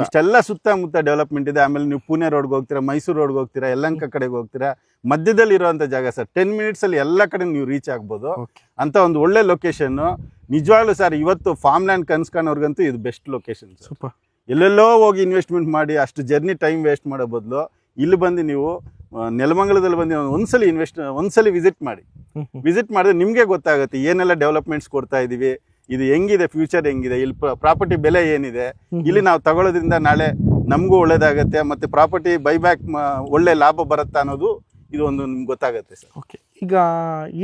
ಇಷ್ಟೆಲ್ಲ ಸುತ್ತಮುತ್ತ ಡೆವಲಪ್ಮೆಂಟ್ ಇದೆ. ಆಮೇಲೆ ನೀವು ಪುಣೆ ರೋಡ್ಗೆ ಹೋಗ್ತೀರಾ, ಮೈಸೂರು ರೋಡ್ಗೆ ಹೋಗ್ತೀರಾ, ಯಲಹಂಕ ಕಡೆಗೆ ಹೋಗ್ತೀರಾ, ಮಧ್ಯದಲ್ಲಿ ಇರುವಂತ ಜಾಗ ಸರ್. 10 minutes ಅಲ್ಲಿ ಎಲ್ಲ ಕಡೆ ನೀವು ರೀಚ್ ಆಗ್ಬೋದು ಅಂತ ಒಂದು ಒಳ್ಳೆ ಲೊಕೇಶನ್. ನಿಜವಾಗ್ಲೂ ಸರ್ ಇವತ್ತು ಫಾರ್ಮ್ ಲ್ಯಾಂಡ್ ಕನ್ಸ್ಕಾನವ್ರಿಗಂತೂ ಇದು ಬೆಸ್ಟ್ ಲೊಕೇಶನ್. ಎಲ್ಲೆಲ್ಲೋ ಹೋಗಿ ಇನ್ವೆಸ್ಟ್ಮೆಂಟ್ ಮಾಡಿ ಅಷ್ಟು ಜರ್ನಿ ಟೈಮ್ ವೇಸ್ಟ್ ಮಾಡೋ ಬದಲು ಇಲ್ಲಿ ಬಂದು ನೀವು ನೆಲಮಂಗಲದಲ್ಲಿ ಬಂದು ಒಂದ್ಸಲಿ ವಿಸಿಟ್ ಮಾಡಿದ್ರೆ ನಿಮ್ಗೆ ಗೊತ್ತಾಗುತ್ತೆ ಏನೆಲ್ಲ ಡೆವಲಪ್ಮೆಂಟ್ಸ್ ಕೊಡ್ತಾ ಇದೀವಿ, ಇದು ಹೆಂಗಿದೆ, ಫ್ಯೂಚರ್ ಹೆಂಗಿದೆ, ಇಲ್ಲಿ ಪ್ರಾಪರ್ಟಿ ಬೆಲೆ ಏನಿದೆ, ಇಲ್ಲಿ ನಾವು ತಗೊಳ್ಳೋದ್ರಿಂದ ನಾಳೆ ನಮಗೂ ಒಳ್ಳೇದಾಗತ್ತೆ, ಮತ್ತೆ ಪ್ರಾಪರ್ಟಿ ಬೈಬ್ಯಾಕ್ ಒಳ್ಳೆ ಲಾಭ ಬರುತ್ತಾ ಅನ್ನೋದು ಇದು ಒಂದು ನಿಮ್ಗೆ ಗೊತ್ತಾಗುತ್ತೆ ಸರ್. ಈಗ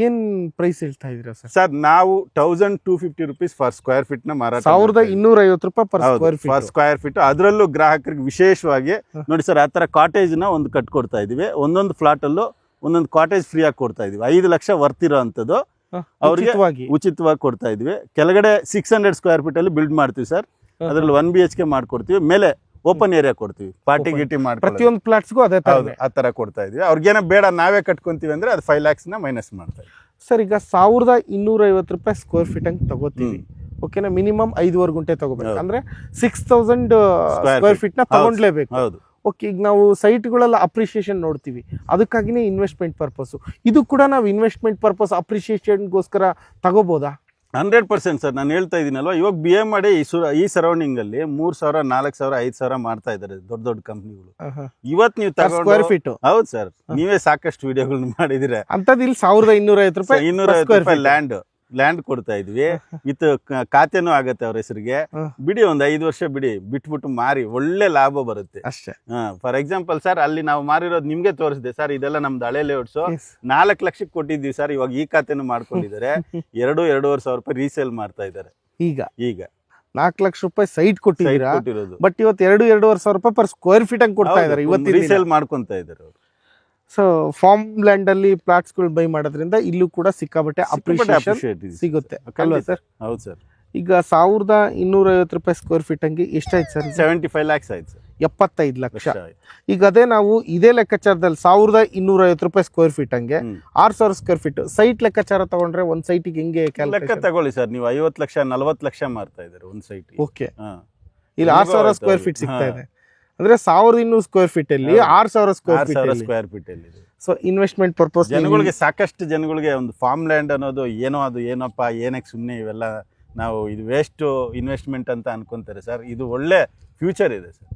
ಏನ್ ಪ್ರೈಸ್ ಹೇಳ್ತಾ ಇದೀರಾ ಸರ್? ಸರ್ ನಾವು 1250 rupees ಫಾರ್ ಸ್ಕ್ವೇರ್ ಫೀಟ್ ನ ಮಾರಾಟ. 1250 ರೂಪಾಯಿ ಪರ್ ಸ್ಕ್ವೇರ್ ಫೀಟ್. ಅದರಲ್ಲೂ ಗ್ರಾಹಕರಿಗೆ ವಿಶೇಷವಾಗಿ ನೋಡಿ ಸರ್, ಆ ತರ ಕಾಟೇಜ್ ನ ಒಂದು ಕಟ್ಕೊಡ್ತಾ ಇದೀವಿ. ಒಂದೊಂದು ಫ್ಲಾಟ್ ಅಲ್ಲೂ ಒಂದೊಂದು ಕಾಟೇಜ್ ಫ್ರೀ ಆಗಿ ಕೊಡ್ತಾ ಇದೀವಿ. 5 ಲಕ್ಷ ವರ್ತ್ ಇರೋ ಅಂತದ್ದು ಅವ್ರಿಗೆ ಉಚಿತವಾಗಿ ಕೊಡ್ತಾ ಇದೀವಿ. ಕೆಳಗಡೆ 600 square feet ಅಲ್ಲಿ ಬಿಲ್ಡ್ ಮಾಡ್ತೀವಿ ಸರ್. ಅದ್ರಲ್ಲಿ 1 BHK ಮಾಡ್ಕೊಡ್ತೀವಿ. ಮೇಲೆ ಓಪನ್ ಏರಿಯಾ ಕೊಡ್ತೀವಿ, ಪಾರ್ಟಿ ಗಿಟಿ ಮಾಡಿ ಪ್ರತಿಯೊಂದು ಪ್ಲಾಟ್ಸ್ಗೂ ಅದೇ ಆ ತರ ಕೊಡ್ತಾ ಇದೀವಿ. ಅವ್ರಿಗೇನ ಬೇಡ ನಾವೇ ಕಟ್ಕೊಂತೀವಿ ಅಂದ್ರೆ ಅದು 5 lakhs ನ ಮೈನಸ್ ಮಾಡ್ತಾ ಇದೀವಿ ಸರ್. ಈಗ 1250 ರೂಪಾಯಿ ಸ್ಕ್ವೇರ್ ಫೀಟ್ ಹಂಗೆ ತಗೋತೀವಿ, ಓಕೆನಾ? ಮಿನಿಮಮ್ 5 ಗುಂಟೆ ತಗೋಬೇಕು ಅಂದ್ರೆ 6000 ಸ್ಕ್ವೇರ್ ಫೀಟ್ ನ ತಗೊಂಡ್ಲೇಬೇಕು. ಹೌದು. ಓಕೆ, ಈಗ ನಾವು ಸೈಟ್ಗಳೆಲ್ಲ ಅಪ್ರಿಷಿಯೇಷನ್ ನೋಡ್ತೀವಿ, ಅದಕ್ಕಾಗಿನೇ ಇನ್ವೆಸ್ಟ್ಮೆಂಟ್ ಪರ್ಪಸ್. ಇದು ಕೂಡ ನಾವು ಇನ್ವೆಸ್ಟ್ಮೆಂಟ್ ಪರ್ಪಸ್ ಅಪ್ರಿಷಿಯೇಷನ್ಗೋಸ್ಕರ ತಗೋಬೋದಾ? 100% ಸರ್. ನಾನು ಹೇಳ್ತಾ ಇದೀನಲ್ವಾ, ಇವಾಗ BM ಈ ಸರೌಂಡಿಂಗ್ ಅಲ್ಲಿ 3000, 4000, 5000 ಮಾಡ್ತಾ ಇದಾರೆ ದೊಡ್ಡ ಕಂಪ್ನಿಗಳು. ಇವತ್ತು ನೀವು ಸ್ಕ್ವೇರ್ ಫೀಟ್. ಹೌದು ಸರ್, ನೀವೇ ಸಾಕಷ್ಟು ವಿಡಿಯೋಗಳನ್ನ ಮಾಡಿದಿರ. ಅಂತದ್ ಇಲ್ಲಿ 1250 ರೂಪಾಯಿ 250 ರೂಪಾಯಿ ಲ್ಯಾಂಡ್ ಕೊಡ್ತಾ ಇದ್ವಿ. ವಿತ್ ಖಾತೆನೂ ಆಗತ್ತೆ ಅವ್ರ ಹೆಸರಿಗೆ. ಬಿಡಿ, ಒಂದು 5 ವರ್ಷ ಬಿಟ್ಬಿಟ್ಟು ಮಾರಿ, ಒಳ್ಳೆ ಲಾಭ ಬರುತ್ತೆ ಅಷ್ಟೇ. ಫಾರ್ ಎಕ್ಸಾಂಪಲ್ ಸರ್, ಅಲ್ಲಿ ನಾವು ಮಾರಿರೋದು ನಿಮ್ಗೆ ತೋರಿಸಿದೆ ಸರ್. ಇದೆಲ್ಲ ನಮ್ದು ಹಳೆ ಲೇಔಟ್ಸ್. 4 ಲಕ್ಷಕ್ಕೆ ಕೊಟ್ಟಿದ್ವಿ ಸರ್. ಇವಾಗ ಈ ಖಾತೆನೂ ಮಾಡ್ಕೊಂಡಿದ್ದಾರೆ. 2-2.5 ಸಾವಿರ ರೂಪಾಯಿ ರೀಸೇಲ್ ಮಾಡ್ತಾ ಇದ್ದಾರೆ. ಈಗ 4 ಲಕ್ಷ ರೂಪಾಯಿ ಸೈಟ್ ಕೊಟ್ಟಿದ್ದೀರಾ, ಬಟ್ ಇವತ್ತು 2-2.5 ಸಾವಿರ ರೂಪಾಯಿ ಪರ್ ಸ್ಕ್ವೇರ್ ಫೀಟ್ ಹಂಗೆ ಕೊಡ್ತಾ ಇದ್ದಾರೆ. ಇವತ್ತು ರೀಸೇಲ್ ಮಾಡ್ಕೊಂತ ಇದ್ದಾರೆ ಅವರು. ಸೊ ಫಾರ್ಮ್ ಲ್ಯಾಂಡ್ ಅಲ್ಲಿ ಪ್ಲಾಟ್ಸ್ ಗಳು ಬೈ ಮಾಡೋದ್ರಿಂದ ಇಲ್ಲೂ ಕೂಡ ಸಿಕ್ಕಾಬಟ್ಟೆ ಅಪ್ರಿಷಿಯೇಷನ್ ಸಿಗುತ್ತೆ ಅಲ್ವಾ ಸರ್? ಹೌದು ಸರ್. ಈಗ 1250 ರೂಪಾಯಿ ಸ್ಕ್ವೇರ್ ಫೀಟ್ ಹಂಗೆ ಎಷ್ಟಾಯ್ತು ಸರ್? 75 lakhs ಆಯ್ತು ಸರ್. 75 ಲಕ್ಷ. ಈಗ ಅದೇ ನಾವು ಇದೇ ಲೆಕ್ಕಾಚಾರದಲ್ಲಿ 1250 ರೂಪಾಯಿ ಸ್ಕ್ವೇರ್ ಫೀಟ್ ಹಂಗೆ 6000 ಸ್ಕ್ವೇರ್ ಫೀಟ್ ಸೈಟ್ ಲೆಕ್ಕಾಚಾರ ತಗೊಂಡ್ರೆ ಒಂದ್ ಸೈಟಿಗೆ ಹೆಂಗೆ ಲೆಕ್ಕ ತಗೊಳ್ಳಿ ಸರ್? ನೀವು 50 ಲಕ್ಷ 40 ಲಕ್ಷ ಮಾರ್ತಾ ಇದ್ದಾರೆ ಒಂದ್ ಸೈಟ್. ಓಕೆ, ಇಲ್ಲಿ 6000 ಸ್ಕ್ವೇರ್ ಫೀಟ್ ಸಿಗ್ತಾ ಇದೆ ಅಂದ್ರೆ 1200 ಸ್ಕ್ವೇರ್ ಫೀಟ್ ಅಲ್ಲಿ 6000 ಸ್ಕ್ವೇರ್ ಫೀಟ್ ಅಲ್ಲಿ. ಸೊ ಇನ್ವೆಸ್ಟ್ಮೆಂಟ್ ಪರ್ಪಸ್ ಜನಗಳಿಗೆ, ಸಾಕಷ್ಟು ಜನಗಳಿಗೆ ಒಂದು ಫಾರ್ಮ್ ಲ್ಯಾಂಡ್ ಅನ್ನೋದು ಏನಪ್ಪ ಏನಕ್ಕೆ ಸುಮ್ಮನೆ ಇವೆಲ್ಲ ನಾವು ಇದು ವೇಸ್ಟ್ ಇನ್ವೆಸ್ಟ್ಮೆಂಟ್ ಅಂತ ಅನ್ಕೊಂತಾರೆ ಸರ್. ಇದು ಒಳ್ಳೆ ಫ್ಯೂಚರ್ ಇದೆ ಸರ್.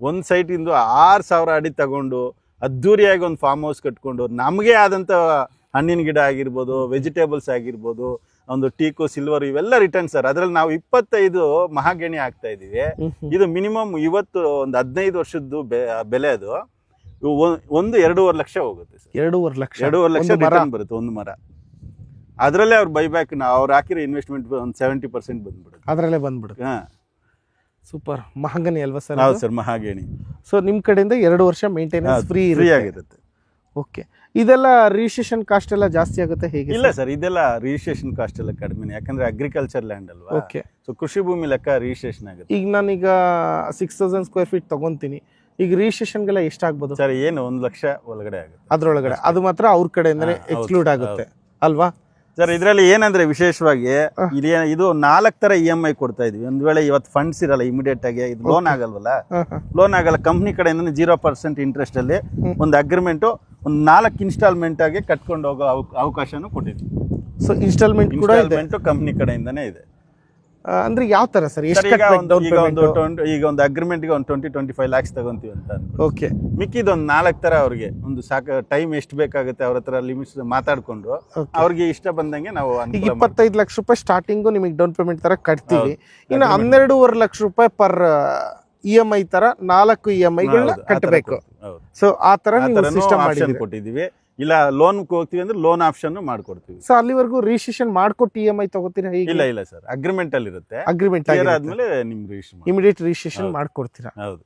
ಒಂದ್ ಸೈಟ್ ಇಂದು 6000 ಅಡಿ ತಗೊಂಡು ಅದ್ದೂರಿಯಾಗಿ ಒಂದು ಫಾರ್ಮ್ ಹೌಸ್ ಕಟ್ಕೊಂಡು ನಮಗೆ ಆದಂತ ಹಣ್ಣಿನ ಗಿಡ ಆಗಿರ್ಬೋದು, ವೆಜಿಟೇಬಲ್ಸ್ ಆಗಿರ್ಬೋದು, ಒಂದು ಟೀಕು, ಸಿಲ್ವರ್ ಇವೆಲ್ಲ ರಿಟರ್ನ್ ಸರ್. ಅದ್ರಲ್ಲಿ ನಾವು 25 ಮಹಾಗಣಿ ಆಗ್ತಾ ಇದೀವಿ. ಇದು ಮಿನಿಮಮ್ ಇವತ್ತು ಒಂದು 15 ವರ್ಷದ್ದು ಬೆಲೆ. ಅದು 1-2.5 ಲಕ್ಷ ಹೋಗುತ್ತೆ ಸರ್. 2.5 ಲಕ್ಷ ರಿಟರ್ನ್ ಬರುತ್ತೆ ಒಂದು ಮರ. ಅದ್ರಲ್ಲೇ ಅವ್ರು ಬೈಬ್ಯಾಕ್ ಅವ್ರು ಹಾಕಿರೋ ಇನ್ವೆಸ್ಟ್ಮೆಂಟ್ ಒಂದು 70% ಬಂದ್ಬಿಡುತ್ತೆ. ಅದ್ರಲ್ಲೇ ಬಂದ್ಬಿಡುತ್ತೆ. ಸೂಪರ್. ಮಹಾಗಣಿ ಅಲ್ವಾ ಸರ್? ಹೌದು ಸರ್, ಮಹಾಗಣಿ. ಸೊ ನಿಮ್ ಕಡೆಯಿಂದ 2 ವರ್ಷ ಮೇಂಟೆನೆನ್ಸ್ ಫ್ರೀ ಆಗಿರುತ್ತೆ. ಓಕೆ, ಇದೆಲ್ಲ ರಿಜಿಸ್ಟ್ರೇಷನ್ ಕಾಸ್ಟ್ ಎಲ್ಲ ಜಾಸ್ತಿ ಆಗುತ್ತೆ ಹೇಗೆ? ಇಲ್ಲ ಸರ್, ಇದೆಲ್ಲ ರಿಜಿಸ್ಟ್ರೇಷನ್ ಕಾಸ್ಟ್ ಎಲ್ಲ ಕಡಿಮೆ, ಯಾಕಂದ್ರೆ ಅಗ್ರಿಕಲ್ಚರ್ ಲ್ಯಾಂಡ್ ಅಲ್ವಾ. ಓಕೆ, ಸೊ ಕೃಷಿ ಭೂಮಿ ಲೆಕ್ಕ ರಿಜಿಸ್ಟ್ರೇಷನ್ ಆಗುತ್ತೆ. ಈಗ ನಾನೀಗ 6000 ಸ್ಕ್ವೇರ್ ಫೀಟ್ ತಗೊಂತೀನಿ, ಈಗ ರಿಜಿಸ್ಟ್ರೇಷನ್ಗೆಲ್ಲ ಎಷ್ಟಾಗ್ಬೋದು ಸರ್ ಏನು 1 ಲಕ್ಷ ಒಳಗಡೆ ಆಗುತ್ತೆ ಅದ್ರೊಳಗಡೆ? ಅದು ಮಾತ್ರ ಅವ್ರ ಕಡೆಯಿಂದನೇ ಎಕ್ಸ್ಕ್ಲೂಡ್ ಆಗುತ್ತೆ ಅಲ್ವಾ ಸರ್? ಇದರಲ್ಲಿ ಏನಂದ್ರೆ ವಿಶೇಷವಾಗಿ ಇದು 4 ತರ EMI ಕೊಡ್ತಾ ಇದೀವಿ. ಒಂದ್ ವೇಳೆ ಇವತ್ತು ಫಂಡ್ಸ್ ಇರಲ್ಲ ಇಮಿಡಿಯೇಟ್ ಆಗಿ, ಇದು ಲೋನ್ ಆಗಲ್ವಲ್ಲ, ಲೋನ್ ಆಗಲ್ಲ, ಕಂಪ್ನಿ ಕಡೆಯಿಂದ 0% ಇಂಟ್ರೆಸ್ಟ್ ಅಲ್ಲಿ ಒಂದು ಅಗ್ರಿಮೆಂಟ್ ಒಂದು 4 ಇನ್ಸ್ಟಾಲ್ಮೆಂಟ್ ಆಗಿ ಕಟ್ಕೊಂಡು ಹೋಗೋ ಅವಕಾಶನೂ ಕೊಟ್ಟಿದ್ವಿ. ಸೊ ಇನ್ಸ್ಟಾಲ್ಮೆಂಟ್ ಕೂಡ ಇದೆ ಕಂಪ್ನಿ ಕಡೆಯಿಂದಾನೇ ಇದೆ. ಅಂದ್ರೆ ಯಾವ ತರ ಸರ್? ಈಗ ಒಂದು ಅಗ್ರಿಮೆಂಟ್ ಗೆ ಒಂದು 20-25 lakhs ತಗೊಂತೀವಿ ಅಂತ. ಓಕೆ, ಮಿಕ್ಕಿದ ಒಂದು 4 ತರ ಅವ್ರಿಗೆ ಒಂದು ಟೈಮ್ ಎಷ್ಟು ಬೇಕಾಗುತ್ತೆ ಅವ್ರ ಹತ್ರ ಲಿಮಿಟ್ಸ್ ಮಾತಾಡ್ಕೊಂಡು ಅವ್ರಿಗೆ ಇಷ್ಟ ಬಂದಂಗೆ ನಾವು ಈಗ 25 ಲಕ್ಷ ರೂಪಾಯಿ ಸ್ಟಾರ್ಟಿಂಗ್ ನಿಮಗೆ ಡೌನ್ ಪೇಮೆಂಟ್ ತರ ಕಟ್ತೀವಿ. ಇನ್ನು 12.5 ಲಕ್ಷ ರೂಪಾಯಿ ಪರ್ EMI ತರ 4 EMI ಗಳನ್ನ ಕಟ್ಟಬೇಕು. ಸೊ ಆ ತರ ನೀವು ಸಿಸ್ಟಮ್ ಕೊಟ್ಟಿದೀವಿ. ಇಲ್ಲ ಲೋನ್ ಹೋಗ್ತೀವಿ ಅಂದ್ರೆ ಲೋನ್ ಆಪ್ಷನ್ ಮಾಡ್ಕೊಡ್ತೀವಿ. ಸೊ ಅಲ್ಲಿವರೆಗೂ ರಿಜಿಸ್ಟ್ರೇಷನ್ ಮಾಡ್ಕೊಟ್ಟು EMI ತಗೋತೀರಾ? ಇಲ್ಲ ಸರ್, ಅಗ್ರಿಮೆಂಟ್ ಅಲ್ಲಿ ಇರುತ್ತೆ. ಅಗ್ರಿಮೆಂಟ್ ಆದ್ಮೇಲೆ ನಿಮ್ಗೆ ಇಮಿಡಿಯೇಟ್ ರಿಜಿಸ್ಟ್ರೇಷನ್ ಮಾಡ್ಕೊಡ್ತೀರಾ? ಹೌದು.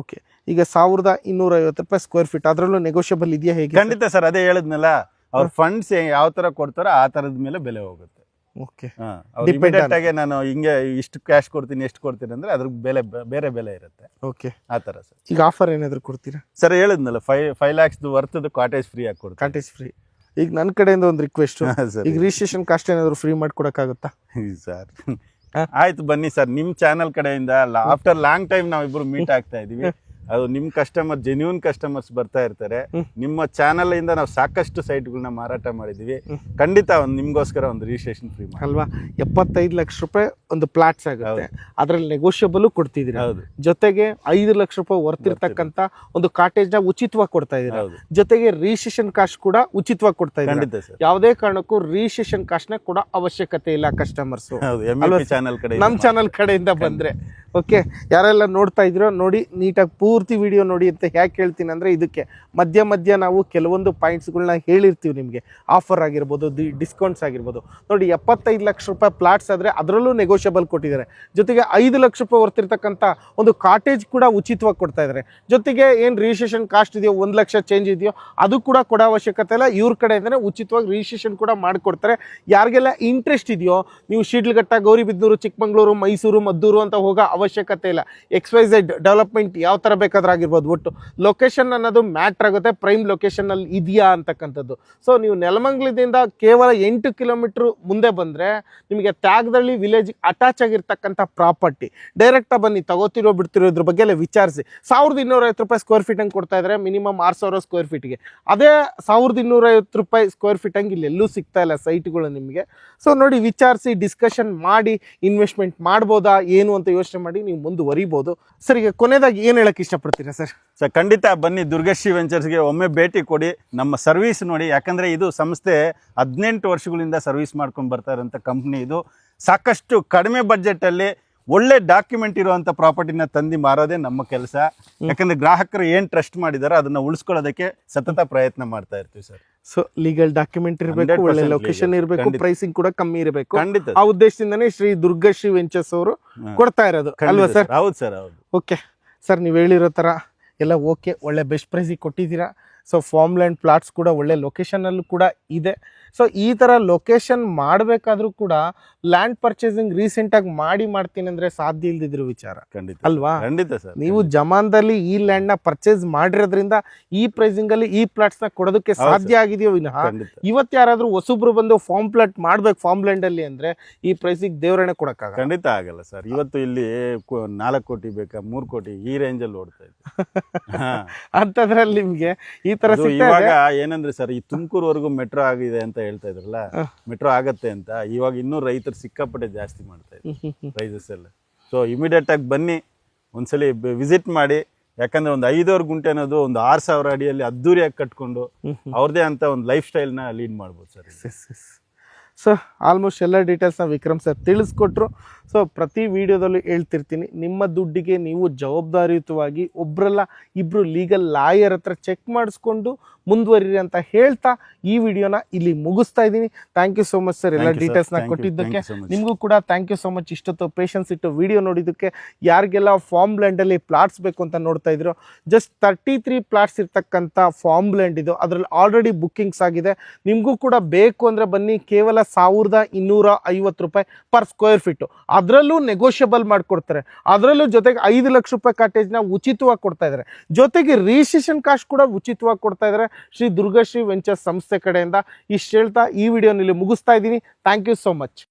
ಓಕೆ, ಈಗ 1250 ರೂಪಾಯಿ ಸ್ಕ್ವೇರ್ ಫೀಟ್, ಅದರಲ್ಲೂ ನೆಗೋಷಿಯಬಲ್ ಇದೆಯಾ ಹೇಗೆ? ಖಂಡಿತ ಸರ್, ಅದೇ ಹೇಳಿದ್ನಲ್ಲ, ಅವ್ರ ಫಂಡ್ಸ್ ಯಾವ ತರ ಕೊಡ್ತಾರೋ ಆ ತರದ ಮೇಲೆ ಬೆಲೆ ಹೋಗುತ್ತೆ. ಓಕೆ, ಇಮಿಡಿಯೇಟ್ ಆಗಿ ನಾನು ಹಿಂಗೆ ಇಷ್ಟು ಕ್ಯಾಶ್ ಕೊಡ್ತೀನಿ ಎಷ್ಟು ಕೊಡ್ತೀನಿ ಅಂದ್ರೆ ಅದ್ರ ಬೆಲೆ ಬೇರೆ ಬೆಲೆ ಇರುತ್ತೆ. ಓಕೆ, ಆ ತರ ಸರ್. ಈಗ ಆಫರ್ ಏನಾದ್ರು ಕೊಡ್ತೀರಾ ಸರ್? ಹೇಳಿದ್ನಲ್ಲ 5 lakhs ವರ್ತ್ ಕಾಟೇಜ್ ಫ್ರೀ ಆಗಿ ಕೊಡ್ತೀನಿ. Cottage free. ಈಗ ನನ್ನ ಕಡೆಯಿಂದ ಒಂದು ರಿಕ್ವೆಸ್ಟ್, ಈಗ ರಿಜಿಸ್ಟ್ರೇಷನ್ ಕಾಸ್ಟ್ ಏನಾದ್ರು ಫ್ರೀ ಮಾಡ್ಕೊಡಕ್ಕಾಗುತ್ತಾ ಸರ್? ಆಯ್ತು ಬನ್ನಿ ಸರ್, ನಿಮ್ ಚಾನಲ್ ಕಡೆಯಿಂದ ಆಫ್ಟರ್ ಲಾಂಗ್ ಟೈಮ್ ನಾವಿಬ್ರು ಮೀಟ್ ಆಗ್ತಾ ಇದೀವಿ. ಅದು ನಿಮ್ ಕಸ್ಟಮರ್, ಜೆನ್ಯೂನ್ ಕಸ್ಟಮರ್ಸ್ ಬರ್ತಾ ಇರ್ತಾರೆ. ನಿಮ್ಮ ಚಾನಲ್ ಇಂದ ನಾವು ಸಾಕಷ್ಟು ಸೈಟ್ಗಳನ್ನ ಮಾರಾಟ ಮಾಡಿದೀವಿ. ಖಂಡಿತ ನಿಮ್ಗೋಸ್ಕರ ಒಂದು ರಿಜಿಸ್ಟ್ರೇಷನ್ ಫ್ರೀ ಅಲ್ವಾ? 75 ಲಕ್ಷ ರೂಪಾಯಿ ಒಂದು ಪ್ಲಾಟ್ಸ್ ಆಗುತ್ತೆ, ಅದ್ರಲ್ಲಿ ನೆಗೋಷಿಯಬಲ್ ಕೊಡ್ತಿದ್ದೀರಿ. ಜೊತೆಗೆ 5 ಲಕ್ಷ ರೂಪಾಯಿ ವರ್ತ್ ಇರ್ತಕ್ಕಂತ ಒಂದು ಕಾಟೇಜ್ ನ ಉಚಿತವಾಗಿ ಕೊಡ್ತಾ ಇದೀರಾ. ಜೊತೆಗೆ ರಿಜಿಸ್ಟ್ರೇಷನ್ ಕಾಸ್ಟ್ ಕೂಡ ಉಚಿತವಾಗಿ ಕೊಡ್ತಾ ಇದ್ದೀರಾ. ಯಾವುದೇ ಕಾರಣಕ್ಕೂ ರಿಜಿಸ್ಟ್ರೇಷನ್ ಕಾಸ್ಟ್ ನ ಕೂಡ ಅವಶ್ಯಕತೆ ಇಲ್ಲ ಕಸ್ಟಮರ್ಸ್ ನಮ್ ಚಾನಲ್ ಕಡೆಯಿಂದ ಬಂದ್ರೆ. ಓಕೆ, ಯಾರೆಲ್ಲ ನೋಡ್ತಾ ಇದ್ರೋ ನೋಡಿ, ನೀಟಾಗಿ ಪೂರ್ತಿ ವಿಡಿಯೋ ನೋಡಿ ಅಂತ ಯಾಕೆ ಹೇಳ್ತೀನಿ ಅಂದರೆ, ಇದಕ್ಕೆ ಮಧ್ಯ ನಾವು ಕೆಲವೊಂದು ಪಾಯಿಂಟ್ಸ್ಗಳನ್ನ ಹೇಳಿರ್ತೀವಿ ನಿಮಗೆ. ಆಫರ್ ಆಗಿರ್ಬೋದು, ಡಿಸ್ಕೌಂಟ್ಸ್ ಆಗಿರ್ಬೋದು. ನೋಡಿ, 75 ಲಕ್ಷ ರೂಪಾಯಿ ಪ್ಲಾಟ್ಸ್ ಆದರೆ ಅದರಲ್ಲೂ ನೆಗೋಷಿಯಬಲ್ ಕೊಟ್ಟಿದ್ದಾರೆ. ಜೊತೆಗೆ 5 ಲಕ್ಷ ರೂಪಾಯಿ ವರ್ತಿರ್ತಕ್ಕಂಥ ಒಂದು ಕಾಟೇಜ್ ಕೂಡ ಉಚಿತವಾಗಿ ಕೊಡ್ತಾ ಇದ್ದಾರೆ. ಜೊತೆಗೆ ಏನು ರಿಜಿಸ್ಟ್ರೇಷನ್ ಕಾಸ್ಟ್ ಇದೆಯೋ 1 ಲಕ್ಷ ಚೇಂಜ್ ಇದೆಯೋ ಅದು ಕೂಡ ಕೊಡೋ ಅವಶ್ಯಕತೆ ಇಲ್ಲ. ಇವ್ರ ಕಡೆಯಿಂದನೇ ಉಚಿತವಾಗಿ ರಿಜಿಸ್ಟ್ರೇಷನ್ ಕೂಡ ಮಾಡಿಕೊಡ್ತಾರೆ. ಯಾರಿಗೆಲ್ಲ ಇಂಟ್ರೆಸ್ಟ್ ಇದೆಯೋ, ನೀವು ಶಿಡ್ಲಘಟ್ಟ, ಗೌರಿಬಿದನೂರು, ಚಿಕ್ಕಮಂಗ್ಳೂರು, ಮೈಸೂರು, ಮದ್ದೂರು ಅಂತ ಹೋಗೋ ಅವಶ್ಯಕತೆ ಇಲ್ಲ. XYZ ಡೆವಲಪ್ಮೆಂಟ್ ಯಾವ ಥರ ಬೇಕಾದ್ರೂ ಆಗಿರ್ಬೋದು. ಒಟ್ಟು ಲೊಕೇಶನ್ ಅನ್ನೋದು ಮ್ಯಾಟ್ರ್ ಆಗುತ್ತೆ, ಪ್ರೈಮ್ ಲೊಕೇಶನಲ್ಲಿ ಇದೆಯಾ ಅಂತಕ್ಕಂಥದ್ದು. ಸೊ ನೀವು ನೆಲಮಂಗಲದಿಂದ ಕೇವಲ 8 ಕಿಲೋಮೀಟ್ರ್ ಮುಂದೆ ಬಂದರೆ ನಿಮಗೆ ತ್ಯಾಗದಳ್ಳಿ ವಿಲೇಜ್ ಅಟ್ಯಾಚ್ ಆಗಿರ್ತಕ್ಕಂಥ ಪ್ರಾಪರ್ಟಿ. ಡೈರೆಕ್ಟಾಗಿ ಬನ್ನಿ, ತಗೋತಿರೋ ಬಿಡ್ತಿರೋ ಇದ್ರ ಬಗ್ಗೆ ಎಲ್ಲ ವಿಚಾರಿಸಿ. 1250 ರೂಪಾಯಿ ಸ್ಕ್ವೇರ್ ಫೀಟ್ ಹಂಗೆ ಕೊಡ್ತಾ ಇದ್ದಾರೆ, ಮಿನಿಮಮ್ 6000 ಸ್ಕ್ವೇರ್ ಫೀಟ್ಗೆ. ಅದೇ 1250 ರೂಪಾಯಿ ಸ್ಕ್ವೇರ್ ಫೀಟ್ ಹಂಗೆ ಇಲ್ಲೆಲ್ಲೂ ಸಿಗ್ತಾ ಇಲ್ಲ ಸೈಟ್ಗಳು ನಿಮಗೆ. ಸೊ ನೋಡಿ, ವಿಚಾರಿಸಿ, ಡಿಸ್ಕಷನ್ ಮಾಡಿ ಇನ್ವೆಸ್ಟ್ಮೆಂಟ್ ಮಾಡ್ಬೋದಾ ಏನು ಅಂತ ಯೋಚನೆ ಮಾಡಿ ನೀವು ಮುಂದುವರಿಬೋದು. ಸರ್, ಈಗ ಕೊನೆಯದಾಗಿ ಏನು ಹೇಳಕ್ಕೆ ಇಷ್ಟಪಡ್ತೀರಾ ಸರ್? ಸರ್, ಖಂಡಿತ ಬನ್ನಿ, ದುರ್ಗಶ್ರೀ ವೆಂಚರ್ಸ್ಗೆ ಒಮ್ಮೆ ಭೇಟಿ ಕೊಡಿ, ನಮ್ಮ ಸರ್ವಿಸ್ ನೋಡಿ. ಯಾಕಂದರೆ ಇದು ಸಂಸ್ಥೆ 18 ವರ್ಷಗಳಿಂದ ಸರ್ವಿಸ್ ಮಾಡ್ಕೊಂಡು ಬರ್ತಾ ಇರೋಂಥ ಕಂಪ್ನಿ. ಇದು ಸಾಕಷ್ಟು ಕಡಿಮೆ ಬಡ್ಜೆಟಲ್ಲಿ ಒಳ್ಳೆ ಡಾಕ್ಯುಮೆಂಟ್ ಇರುವಂಥ ಪ್ರಾಪರ್ಟಿನ ತಂದು ಮಾರೋದೇ ನಮ್ಮ ಕೆಲಸ. ಯಾಕಂದರೆ ಗ್ರಾಹಕರು ಏನು ಟ್ರಸ್ಟ್ ಮಾಡಿದಾರೋ ಅದನ್ನು ಉಳಿಸ್ಕೊಳ್ಳೋದಕ್ಕೆ ಸತತ ಪ್ರಯತ್ನ ಮಾಡ್ತಾ ಇರ್ತೀವಿ ಸರ್. ಸೊ ಲೀಗಲ್ ಡಾಕ್ಯುಮೆಂಟ್ ಇರಬೇಕು, ಒಳ್ಳೆ ಲೊಕೇಶನ್ ಇರಬೇಕು, ಪ್ರೈಸಿಂಗ್ ಕೂಡ ಕಮ್ಮಿ ಇರಬೇಕು. ಖಂಡಿತ ಆ ಉದ್ದೇಶದಿಂದನೇ ಶ್ರೀ ದುರ್ಗಶ್ರೀ ವೆಂಚರ್ಸ್ ಅವರು ಕೊಡ್ತಾ ಇರೋದು ಅಲ್ವಾ ಸರ್? ಹೌದು ಸರ್, ಹೌದು. ಓಕೆ ಸರ್, ನೀವು ಹೇಳಿರೋ ಥರ ಎಲ್ಲ ಓಕೆ, ಒಳ್ಳೆ ಬೆಸ್ಟ್ ಪ್ರೈಸಿಗೆ ಕೊಟ್ಟಿದ್ದೀರಾ. ಸೊ ಫಾರ್ಮ್ ಲ್ಯಾಂಡ್ ಪ್ಲಾಟ್ಸ್ ಕೂಡ ಒಳ್ಳೆ ಲೊಕೇಶನಲ್ಲೂ ಕೂಡ ಇದೆ. ಸೊ ಈ ಥರ ಲೊಕೇಶನ್ ಮಾಡಬೇಕಾದ್ರೂ ಕೂಡ ಲ್ಯಾಂಡ್ ಪರ್ಚೇಸಿಂಗ್ ರೀಸೆಂಟಾಗಿ ಮಾಡ್ತೀನಿ ಅಂದರೆ ಸಾಧ್ಯ ಇಲ್ದಿದ್ರು ವಿಚಾರ ಅಲ್ವಾ? ಖಂಡಿತ ಸರ್. ನೀವು ಜಮಾನ್ದಲ್ಲಿ ಈ ಲ್ಯಾಂಡ್ನ ಪರ್ಚೇಸ್ ಮಾಡಿರೋದ್ರಿಂದ ಈ ಪ್ರೈಸಿಂಗಲ್ಲಿ ಈ ಪ್ಲಾಟ್ಸ್ನ ಕೊಡೋದಕ್ಕೆ ಸಾಧ್ಯ ಆಗಿದೆಯೋ ವಿನಃ ಇವತ್ತು ಯಾರಾದರೂ ಹೊಸಬ್ರು ಬಂದು ಫಾರ್ಮ್ ಪ್ಲಾಟ್ ಮಾಡ್ಬೇಕು ಫಾರ್ಮ್ ಲ್ಯಾಂಡಲ್ಲಿ ಅಂದರೆ ಈ ಪ್ರೈಸಿಗೆ ದೇವರಣೆ ಕೊಡೋಕ್ಕಾಗಲ್ಲ. ಖಂಡಿತ ಆಗಲ್ಲ ಸರ್. ಇವತ್ತು ಇಲ್ಲಿ 4 ಕೋಟಿ ಬೇಕಾ 3 ಕೋಟಿ ಈ ರೇಂಜಲ್ಲಿ ಓಡ್ತಾ ಇದೆ. ಅಂಥದ್ರಲ್ಲಿ ನಿಮಗೆ ಈ ಥರ ಇವಾಗ ಏನಂದ್ರೆ ಸರ್, ಈ ತುಮಕೂರ್ವರೆಗೂ ಮೆಟ್ರೋ ಆಗಿದೆ ಅಂತ ಹೇಳ್ತಾ ಇದ್ರಲ್ಲ, ಮೆಟ್ರೋ ಆಗತ್ತೆ ಅಂತ. ಇವಾಗ ಇನ್ನೂ ರೈತರು ಸಿಕ್ಕಾಪಟ್ಟೆ ಜಾಸ್ತಿ ಮಾಡ್ತಾ ಇದ್ದಾರೆ ಪ್ರೈಸಸ್ ಎಲ್ಲ. ಸೊ ಇಮಿಡಿಯೇಟ್ ಆಗಿ ಬನ್ನಿ, ಒಂದ್ಸಲಿ ವಿಸಿಟ್ ಮಾಡಿ. ಯಾಕಂದ್ರೆ ಒಂದು 5,000 ಗುಂಟೆ ಅನ್ನೋದು ಒಂದು 6,000 ಅಡಿಯಲ್ಲಿ ಅದ್ದೂರಿಯಾಗಿ ಕಟ್ಕೊಂಡು ಅವ್ರದೇ ಅಂತ ಒಂದು ಲೈಫ್ ಸ್ಟೈಲ್ನ ಲೀಡ್ ಮಾಡ್ಬೋದು ಸರ್. ಸೊ ಆಲ್ಮೋಸ್ಟ್ ಎಲ್ಲ ಡೀಟೇಲ್ಸ್ನ ವಿಕ್ರಮ್ ಸರ್ ತಿಳಿಸ್ಕೊಟ್ರು. ಸೊ ಪ್ರತಿ ವಿಡಿಯೋದಲ್ಲೂ ಹೇಳ್ತಿರ್ತೀನಿ, ನಿಮ್ಮ ದುಡ್ಡಿಗೆ ನೀವು ಜವಾಬ್ದಾರಿಯುತವಾಗಿ ಒಬ್ಬರಲ್ಲ ಇಬ್ಬರು ಲೀಗಲ್ ಲಾಯರ್ ಹತ್ರ ಚೆಕ್ ಮಾಡಿಸ್ಕೊಂಡು ಮುಂದುವರಿರಿ ಅಂತ ಹೇಳ್ತಾ ಈ ವಿಡಿಯೋನ ಇಲ್ಲಿ ಮುಗಿಸ್ತಾ ಇದ್ದೀನಿ. Thank you so much sir, ಎಲ್ಲ ಡೀಟೇಲ್ಸ್ನ ಕೊಟ್ಟಿದ್ದಕ್ಕೆ. ನಿಮಗೂ ಕೂಡ ಥ್ಯಾಂಕ್ ಯು ಸೋ ಮಚ್, ಇಷ್ಟೊತ್ತು ಪೇಷನ್ಸ್ ಇಟ್ಟು ವಿಡಿಯೋ ನೋಡಿದ್ದಕ್ಕೆ. ಯಾರಿಗೆಲ್ಲ ಫಾರ್ಮ್ ಲ್ಯಾಂಡಲ್ಲಿ ಪ್ಲಾಟ್ಸ್ ಬೇಕು ಅಂತ ನೋಡ್ತಾ ಇದ್ರು, ಜಸ್ಟ್ 33 ಪ್ಲಾಟ್ಸ್ ಇರ್ತಕ್ಕಂಥ ಫಾರ್ಮ್ ಲ್ಯಾಂಡ್ ಇದು. ಅದರಲ್ಲಿ ಆಲ್ರೆಡಿ ಬುಕ್ಕಿಂಗ್ಸ್ ಆಗಿದೆ. ನಿಮಗೂ ಕೂಡ ಬೇಕು ಅಂದರೆ ಬನ್ನಿ, ಕೇವಲ ₹1,250 ಪರ್ ಸ್ಕ್ವೇರ್ ಫೀಟು. ಅದರಲ್ಲೂ ನೆಗೋಷಿಯಬಲ್ ಮಾಡಿಕೊಡ್ತಾರೆ. ಅದರಲ್ಲೂ ಜೊತೆಗೆ 5 ಲಕ್ಷ ರೂಪಾಯಿ ಕಾಟೇಜ್ನ ಉಚಿತವಾಗಿ ಕೊಡ್ತಾ ಇದ್ದಾರೆ. ಜೊತೆಗೆ ರಿಜಿಸ್ಟ್ರೇಷನ್ ಕಾಸ್ಟ್ ಕೂಡ ಉಚಿತವಾಗಿ ಕೊಡ್ತಾ ಇದ್ದಾರೆ ಶ್ರೀ ದುರ್ಗಾಶ್ರೀ ವೆಂಚರ್ಸ್ ಸಂಸ್ಥೆ ಕಡೆಯಿಂದ. ಇಷ್ಟು ಹೇಳ್ತಾ ಈ ವಿಡಿಯೋನಲ್ಲಿ ಮುಗಿಸ್ತಾ ಇದ್ದೀನಿ. Thank you so much.